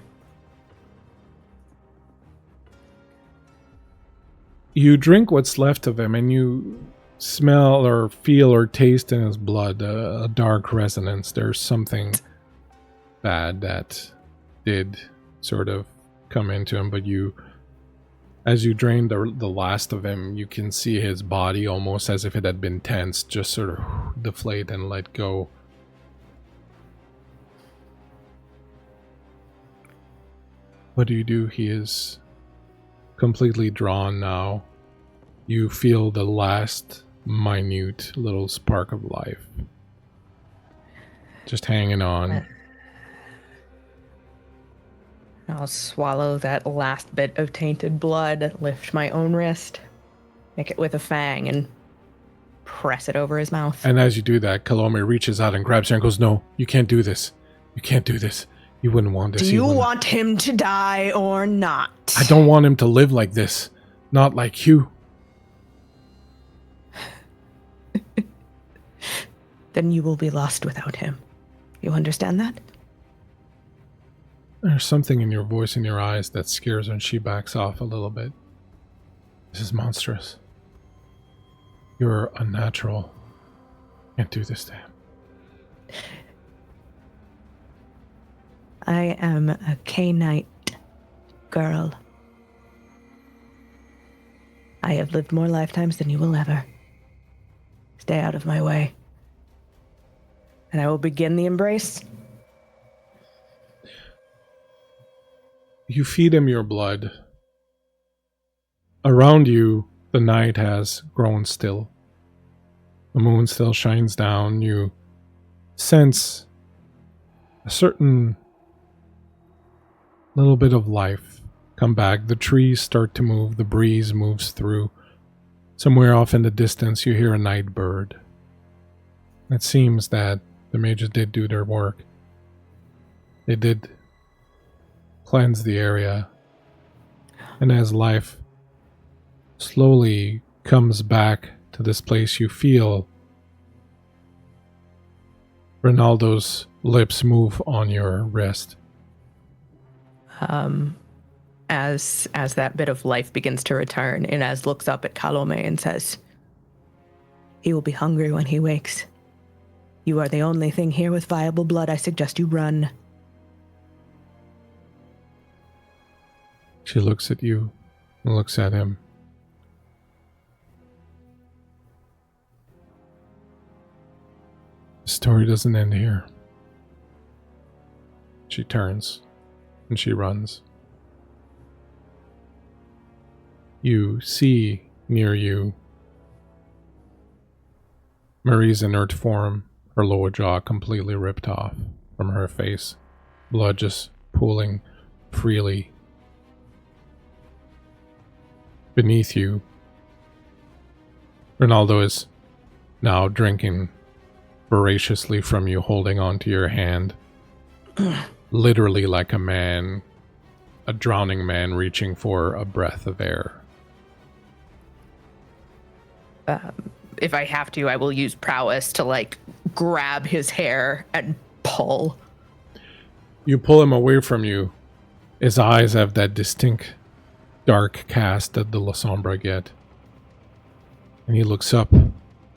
You drink what's left of him, and you smell or feel or taste in his blood a dark resonance. There's something bad that did sort of come into him, but as you drain the last of him, you can see his body almost as if it had been tensed, just sort of deflate and let go. What do you do? He is completely drawn now. You feel the last minute little spark of life just hanging on. I'll swallow that last bit of tainted blood, lift my own wrist, make it with a fang, and press it over his mouth. And as you do that, Kalome reaches out and grabs her and goes, "No, you can't do this. You can't do this. You wouldn't want this." Do you want him to die or not? I don't want him to live like this. Not like you. Then you will be lost without him. You understand that? There's something in your voice and your eyes that scares her, and she backs off a little bit. This is monstrous. You're unnatural. Can't do this to him. I am a K-Knight girl. I have lived more lifetimes than you will ever. Stay out of my way. And I will begin the embrace. You feed him your blood. Around you, the night has grown still. The moon still shines down. You sense a certain little bit of life come back. The trees start to move. The breeze moves through. Somewhere off in the distance, you hear a night bird. It seems that the mages did do their work. They did cleanse the area. And as life slowly comes back to this place, you feel Ronaldo's lips move on your wrist. As that bit of life begins to return, Ynes looks up at Kalome and says, "He will be hungry when he wakes. You are the only thing here with viable blood. I suggest you run." She looks at you and looks at him. The story doesn't end here. She turns and she runs. You see near you Marie's inert form, her lower jaw completely ripped off from her face, blood just pooling freely. Beneath you, Ronaldo is now drinking voraciously from you, holding onto your hand, literally like a drowning man reaching for a breath of air. If I have to, I will use prowess to, grab his hair and pull. You pull him away from you. His eyes have that distinct dark cast that the La Sombra get. And he looks up and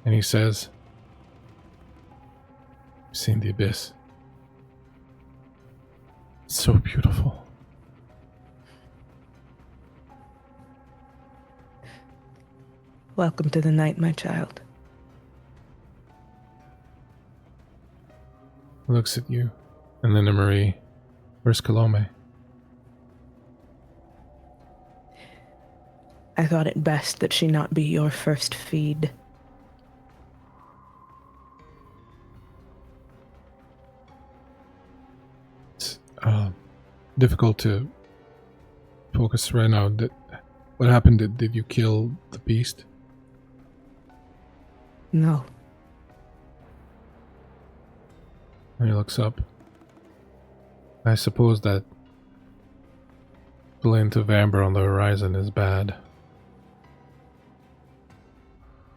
he says, "I've seen the abyss. It's so beautiful." Welcome to the night, my child. He looks at you, and then to Marie. "Where's Kalome?" I thought it best that she not be your first feed. It's difficult to focus right now. What happened? Did you kill the beast? No. And he looks up. I suppose that glint of amber on the horizon is bad.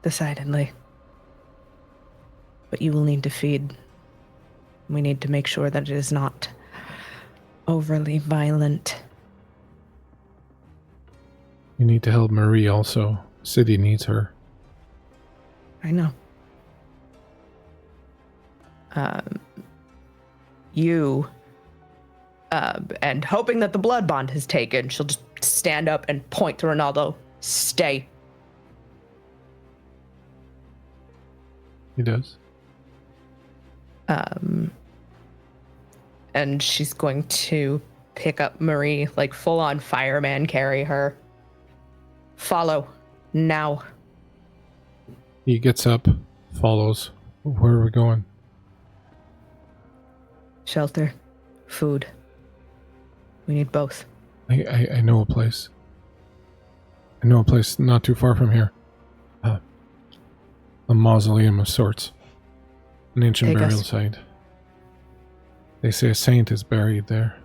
Decidedly. But you will need to feed. We need to make sure that it is not overly violent. You need to help Marie also. City needs her. I know. And hoping that the blood bond has taken, she'll just stand up and point to Ronaldo. Stay. He does. And she's going to pick up Marie, full on fireman carry her. Follow. Now. He gets up, follows. Where are we going? Shelter. Food. We need both. I know a place. I know a place not too far from here. A mausoleum of sorts. An ancient burial site. They say a saint is buried there.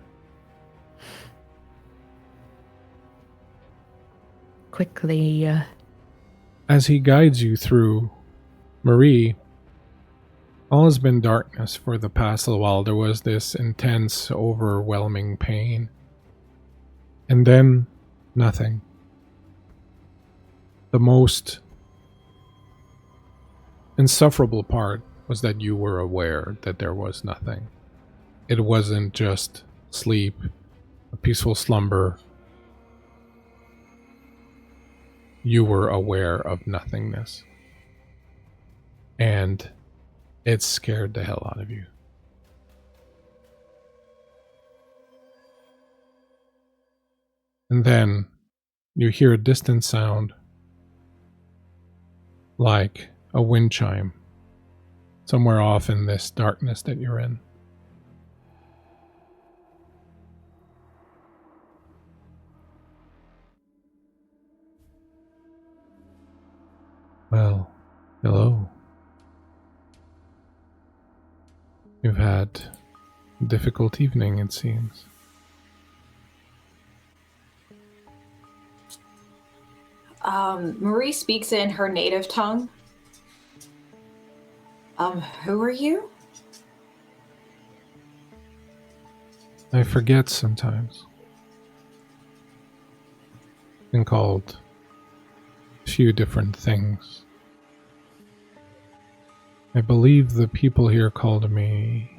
Quickly, As he guides you through, Marie, all has been darkness for the past little while. There was this intense, overwhelming pain. And then, nothing. The most insufferable part was that you were aware that there was nothing. It wasn't just sleep, a peaceful slumber. you were aware of nothingness. And it scared the hell out of you. And then you hear a distant sound like a wind chime somewhere off in this darkness that you're in. Well, hello. You've had a difficult evening, it seems. Marie speaks in her native tongue. Who are you? I forget sometimes. Been called a few different things. I believe the people here called me...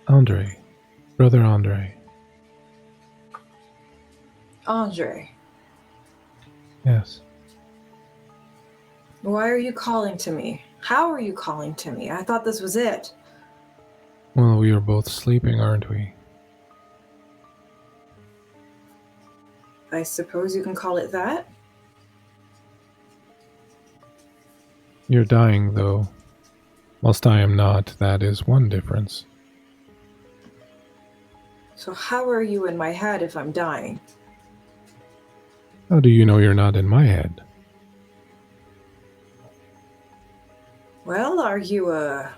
Andre. Brother Andre. Andre. Yes. Why are you calling to me? How are you calling to me? I thought this was it. Well, we are both sleeping, aren't we? I suppose you can call it that. You're dying, though. Whilst I am not, that is one difference. So how are you in my head if I'm dying? How do you know you're not in my head? Well, are you a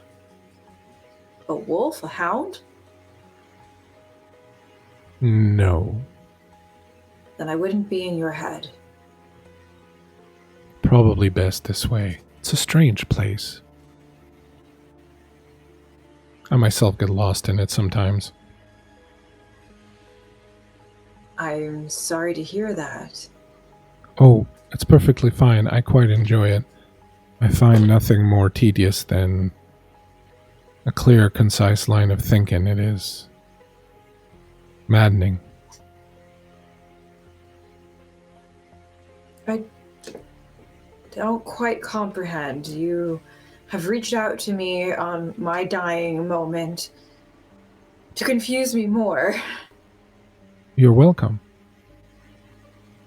wolf, a hound? No. Then I wouldn't be in your head. Probably best this way. It's a strange place. I myself get lost in it sometimes. I'm sorry to hear that. Oh, it's perfectly fine. I quite enjoy it. I find nothing more tedious than a clear, concise line of thinking. It is maddening. I don't quite comprehend. You have reached out to me on my dying moment to confuse me more. You're welcome.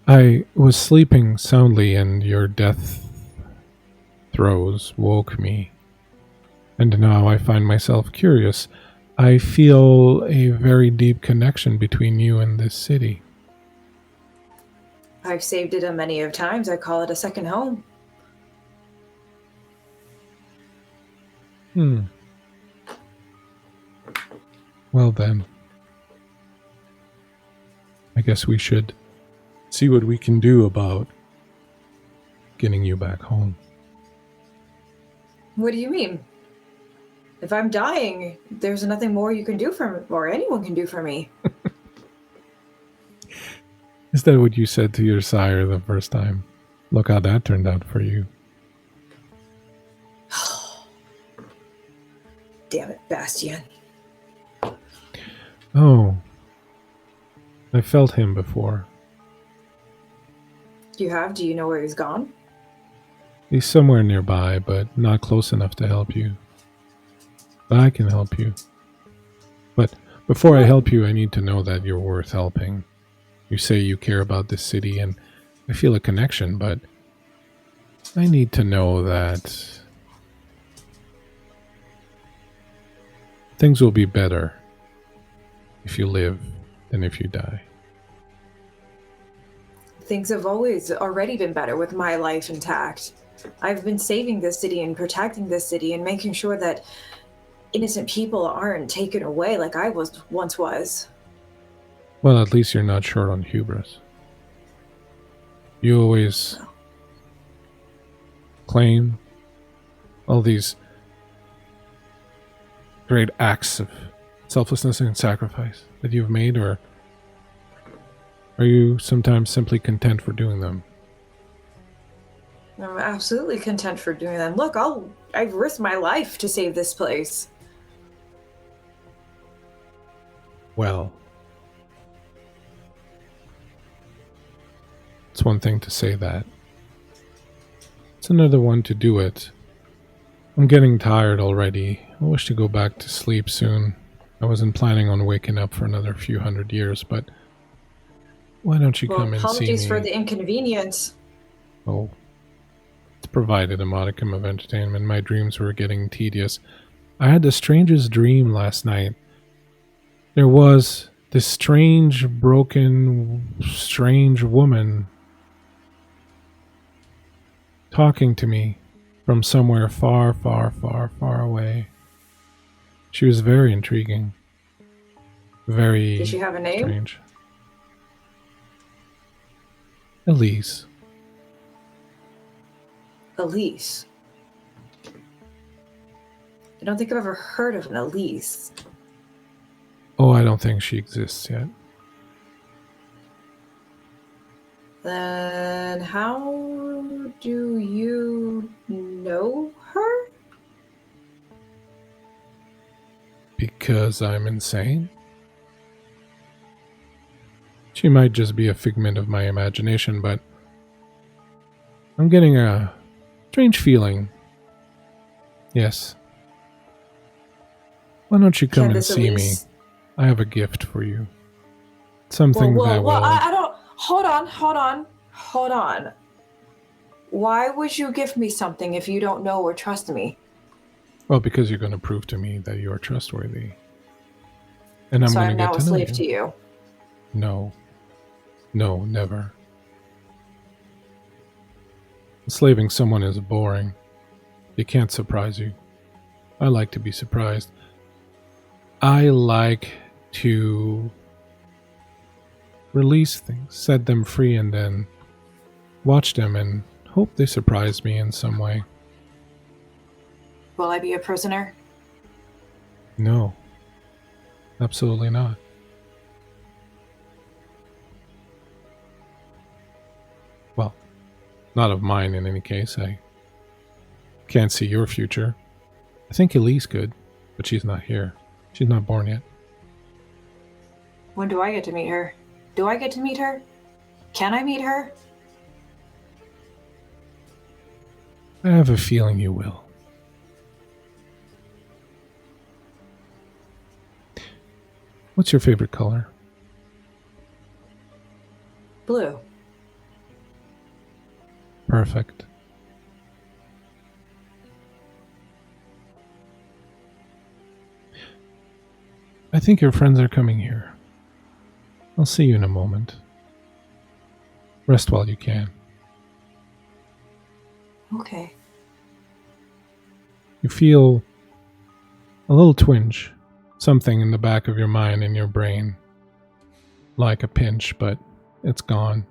I was sleeping soundly and your death throes woke me. And now I find myself curious. I feel a very deep connection between you and this city. I've saved it a many of times. I call it a second home. Well then, I guess we should see what we can do about getting you back home. What do you mean? If I'm dying, there's nothing more you can do for me, or anyone can do for me. Is that what you said to your sire the first time? Look how that turned out for you. Damn it, Bastien. Oh. I felt him before. You have? Do you know where he's gone? He's somewhere nearby, but not close enough to help you. But I can help you. But before I help you, I need to know that you're worth helping. You say you care about this city, and I feel a connection, but I need to know that things will be better if you live than if you die. Things have already been better with my life intact. I've been saving this city and protecting this city and making sure that innocent people aren't taken away like I once was. Well, at least you're not short on hubris. You always claim all these great acts of selflessness and sacrifice that you've made, or are you sometimes simply content for doing them? I'm absolutely content for doing that. Look, I've risked my life to save this place. Well, It's one thing to say that. It's another one to do it. I'm getting tired already. I wish to go back to sleep soon. I wasn't planning on waking up for another few hundred years, but why don't you come and see me? Apologies for the inconvenience. Oh, it's provided a modicum of entertainment. My dreams were getting tedious. I had the strangest dream last night. There was this strange, broken, strange woman talking to me from somewhere far, far, far, far away. She was very intriguing. Very Did she have a name? strange. Elise. Elise. I don't think I've ever heard of an Elise. Oh, I don't think she exists yet. Then how do you know her? Because I'm insane? She might just be a figment of my imagination, but I'm getting a strange feeling. Yes. Why don't you come and see me? I have a gift for you. Something that will... I don't... Hold on. Why would you give me something if you don't know or trust me? Well, because you're going to prove to me that you are trustworthy. And I'm going to get to know you. So I'm now a slave to you? No. No, never. Enslaving someone is boring. They can't surprise you. I like to be surprised. I like to release things, set them free, and then watch them and hope they surprise me in some way. Will I be a prisoner? No. Absolutely not. Well, not of mine in any case. I can't see your future. I think Elise could, but she's not here. She's not born yet. When do I get to meet her? Do I get to meet her? Can I meet her? I have a feeling you will. What's your favorite color? Blue. Perfect. I think your friends are coming here. I'll see you in a moment. Rest while you can. Okay. You feel a little twinge, something in the back of your mind and your brain, like a pinch, but it's gone.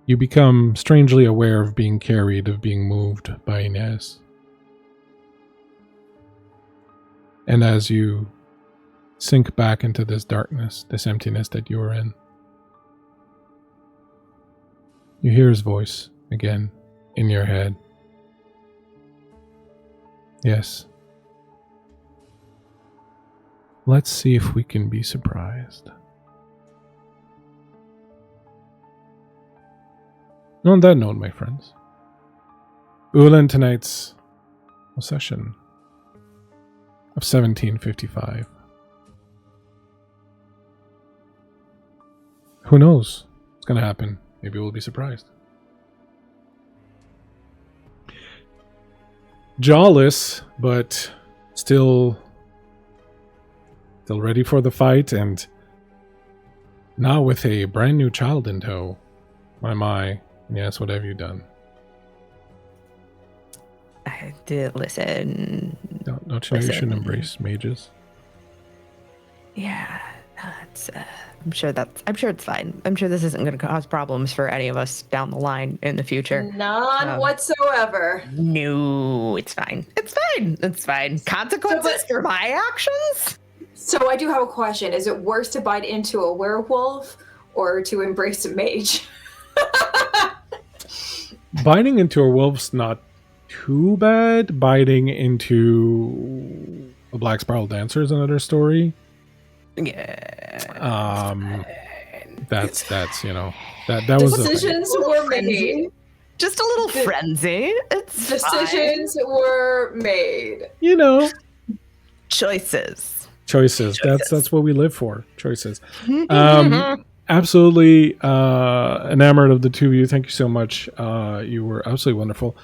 You become strangely aware of being carried, of being moved by Ynes. And as you sink back into this darkness, this emptiness that you were in, you hear his voice again in your head. Yes. Let's see if we can be surprised. And on that note, my friends, we will end tonight's session of 1755. Who knows what's going to happen? Maybe we'll be surprised. Jawless, but still ready for the fight, and now with a brand new child in tow. My. Yes, what have you done? I did listen. Don't you know you shouldn't embrace mages? Yeah, that's. I'm sure it's fine. I'm sure this isn't going to cause problems for any of us down the line in the future. None whatsoever. No, it's fine. It's fine. Consequences for my actions? So I do have a question. Is it worse to bite into a werewolf or to embrace a mage? Biting into a wolf's not too bad. Biting into a black spiral dancer is another story. Yeah. That's that was the thing. Decisions were made. Just a little frenzy. It's Decisions were made. Choices. That's what we live for. Choices. Absolutely enamored of the two of you. Thank you so much. You were absolutely wonderful.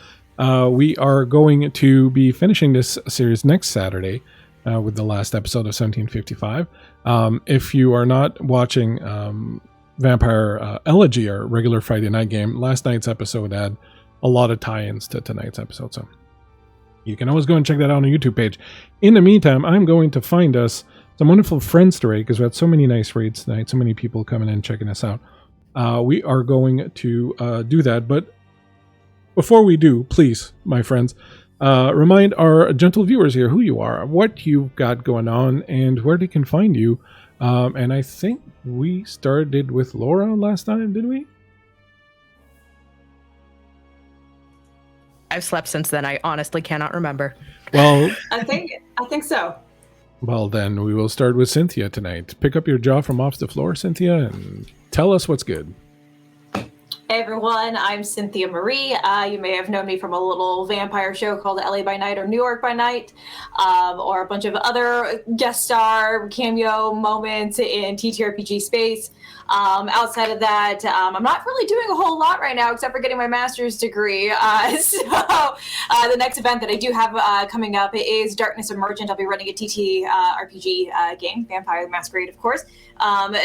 We are going to be finishing this series next Saturday with the last episode of 1755. If you are not watching Vampire Elegy, our regular Friday night game, last night's episode had a lot of tie-ins to tonight's episode, so you can always go and check that out on the YouTube page. In the meantime, I'm going to find us some wonderful friends to raid, because we had so many nice raids tonight, so many people coming in checking us out. We are going to do that, but before we do, please, my friends, remind our gentle viewers here who you are, what you've got going on, and where they can find you. And I think we started with Laura last time, did we? I've slept since then. I honestly cannot remember. Well, I think so. Well, then we will start with Cynthia tonight. Pick up your jaw from off the floor, Cynthia, and tell us what's good. Hey everyone, I'm Cynthia Marie. You may have known me from a little vampire show called LA by Night or New York by Night, or a bunch of other guest star cameo moments in TTRPG space. Outside of that, I'm not really doing a whole lot right now except for getting my master's degree. So the next event that I do have coming up is Darkness Emergent. I'll be running a TTRPG game, Vampire the Masquerade, of course.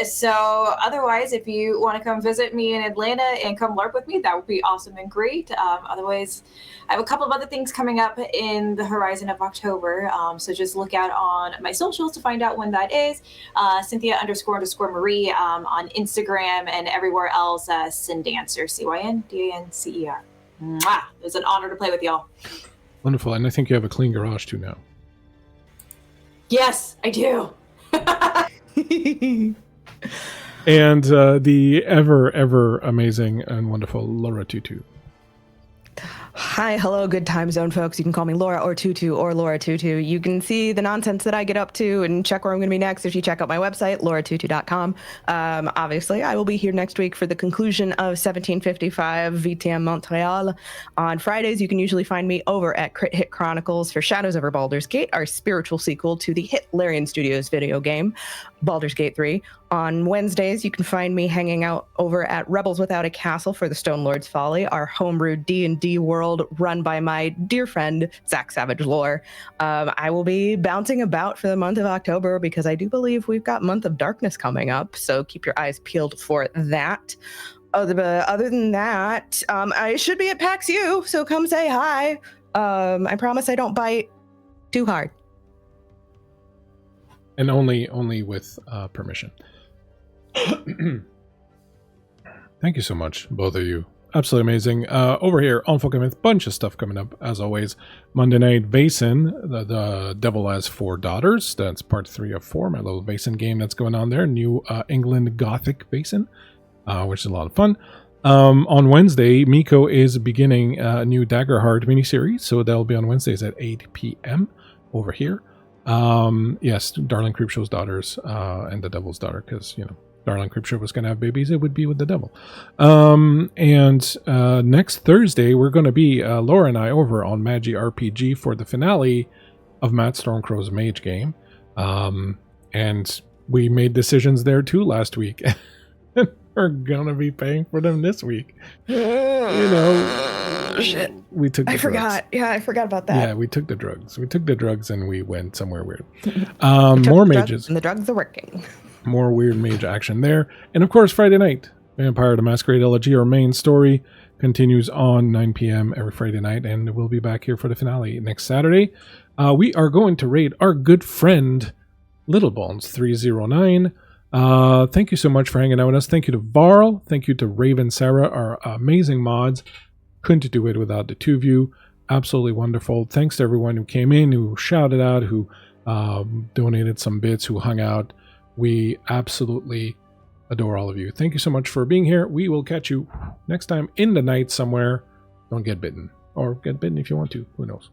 So otherwise, if you want to come visit me in Atlanta and come LARP with me, that would be awesome and great. Otherwise, I have a couple of other things coming up in the horizon of October. So just look out on my socials to find out when that is. Cynthia__Marie on Instagram and everywhere else. Cyndancer, CYNDANCER. Mwah! It was an honor to play with y'all. Wonderful, and I think you have a clean garage too now. Yes, I do. And the ever amazing and wonderful Laura Tutu. Hi, hello, good time zone folks. You can call me Laura or Tutu or Laura Tutu. You can see the nonsense that I get up to and check where I'm going to be next if you check out my website, lauratutu.com. Obviously, I will be here next week for the conclusion of 1755 VtM Montreal. On Fridays, you can usually find me over at Crit Hit Chronicles for Shadows Over Baldur's Gate, our spiritual sequel to the hit Larian Studios video game, Baldur's Gate 3. On Wednesdays, you can find me hanging out over at Rebels Without a Castle for the Stone Lord's Folly, our homebrew D&D world run by my dear friend, Zach Savage Lore. I will be bouncing about for the month of October because I do believe we've got Month of Darkness coming up, so keep your eyes peeled for that. Other than that, I should be at PAX U, so come say hi. I promise I don't bite too hard. And only with permission. Thank you so much, both of you. Absolutely amazing. Over here on Folk&Myth, bunch of stuff coming up, as always. Monday night, Vaesen, the Devil Has Four Daughters. That's part 3 of 4, my little Vaesen game that's going on there. New England Gothic Vaesen, which is a lot of fun. On Wednesday, Miko is beginning a new Daggerheart miniseries, so that'll be on Wednesdays at 8 p.m. over here. Yes, Darling Creepshow's daughters and the Devil's daughter, because, Darling Creepshow was going to have babies, it would be with the devil. And next Thursday, we're going to be, Laura and I, over on Magi RPG for the finale of Matt Stormcrow's Mage game. And we made decisions there too last week. We're going to be paying for them this week. Shit. We took the drugs. Forgot. Yeah, I forgot about that. Yeah, we took the drugs. We took the drugs and we went somewhere weird. More mages. And the drugs are working. More weird mage action there. And of course, Friday night, Vampire the Masquerade Elegy, our main story, continues on 9 p.m. every Friday night. And we'll be back here for the finale next Saturday. We are going to raid our good friend, Littlebones309. Thank you so much for hanging out with us. Thank you to Varl. Thank you to Raven Sarah, our amazing mods. Couldn't do it without the two of you. Absolutely wonderful. Thanks to everyone who came in, who shouted out, who donated some bits, who hung out. We absolutely adore all of you. Thank you so much for being here. We will catch you next time in the night somewhere. Don't get bitten. Or get bitten if you want to. Who knows?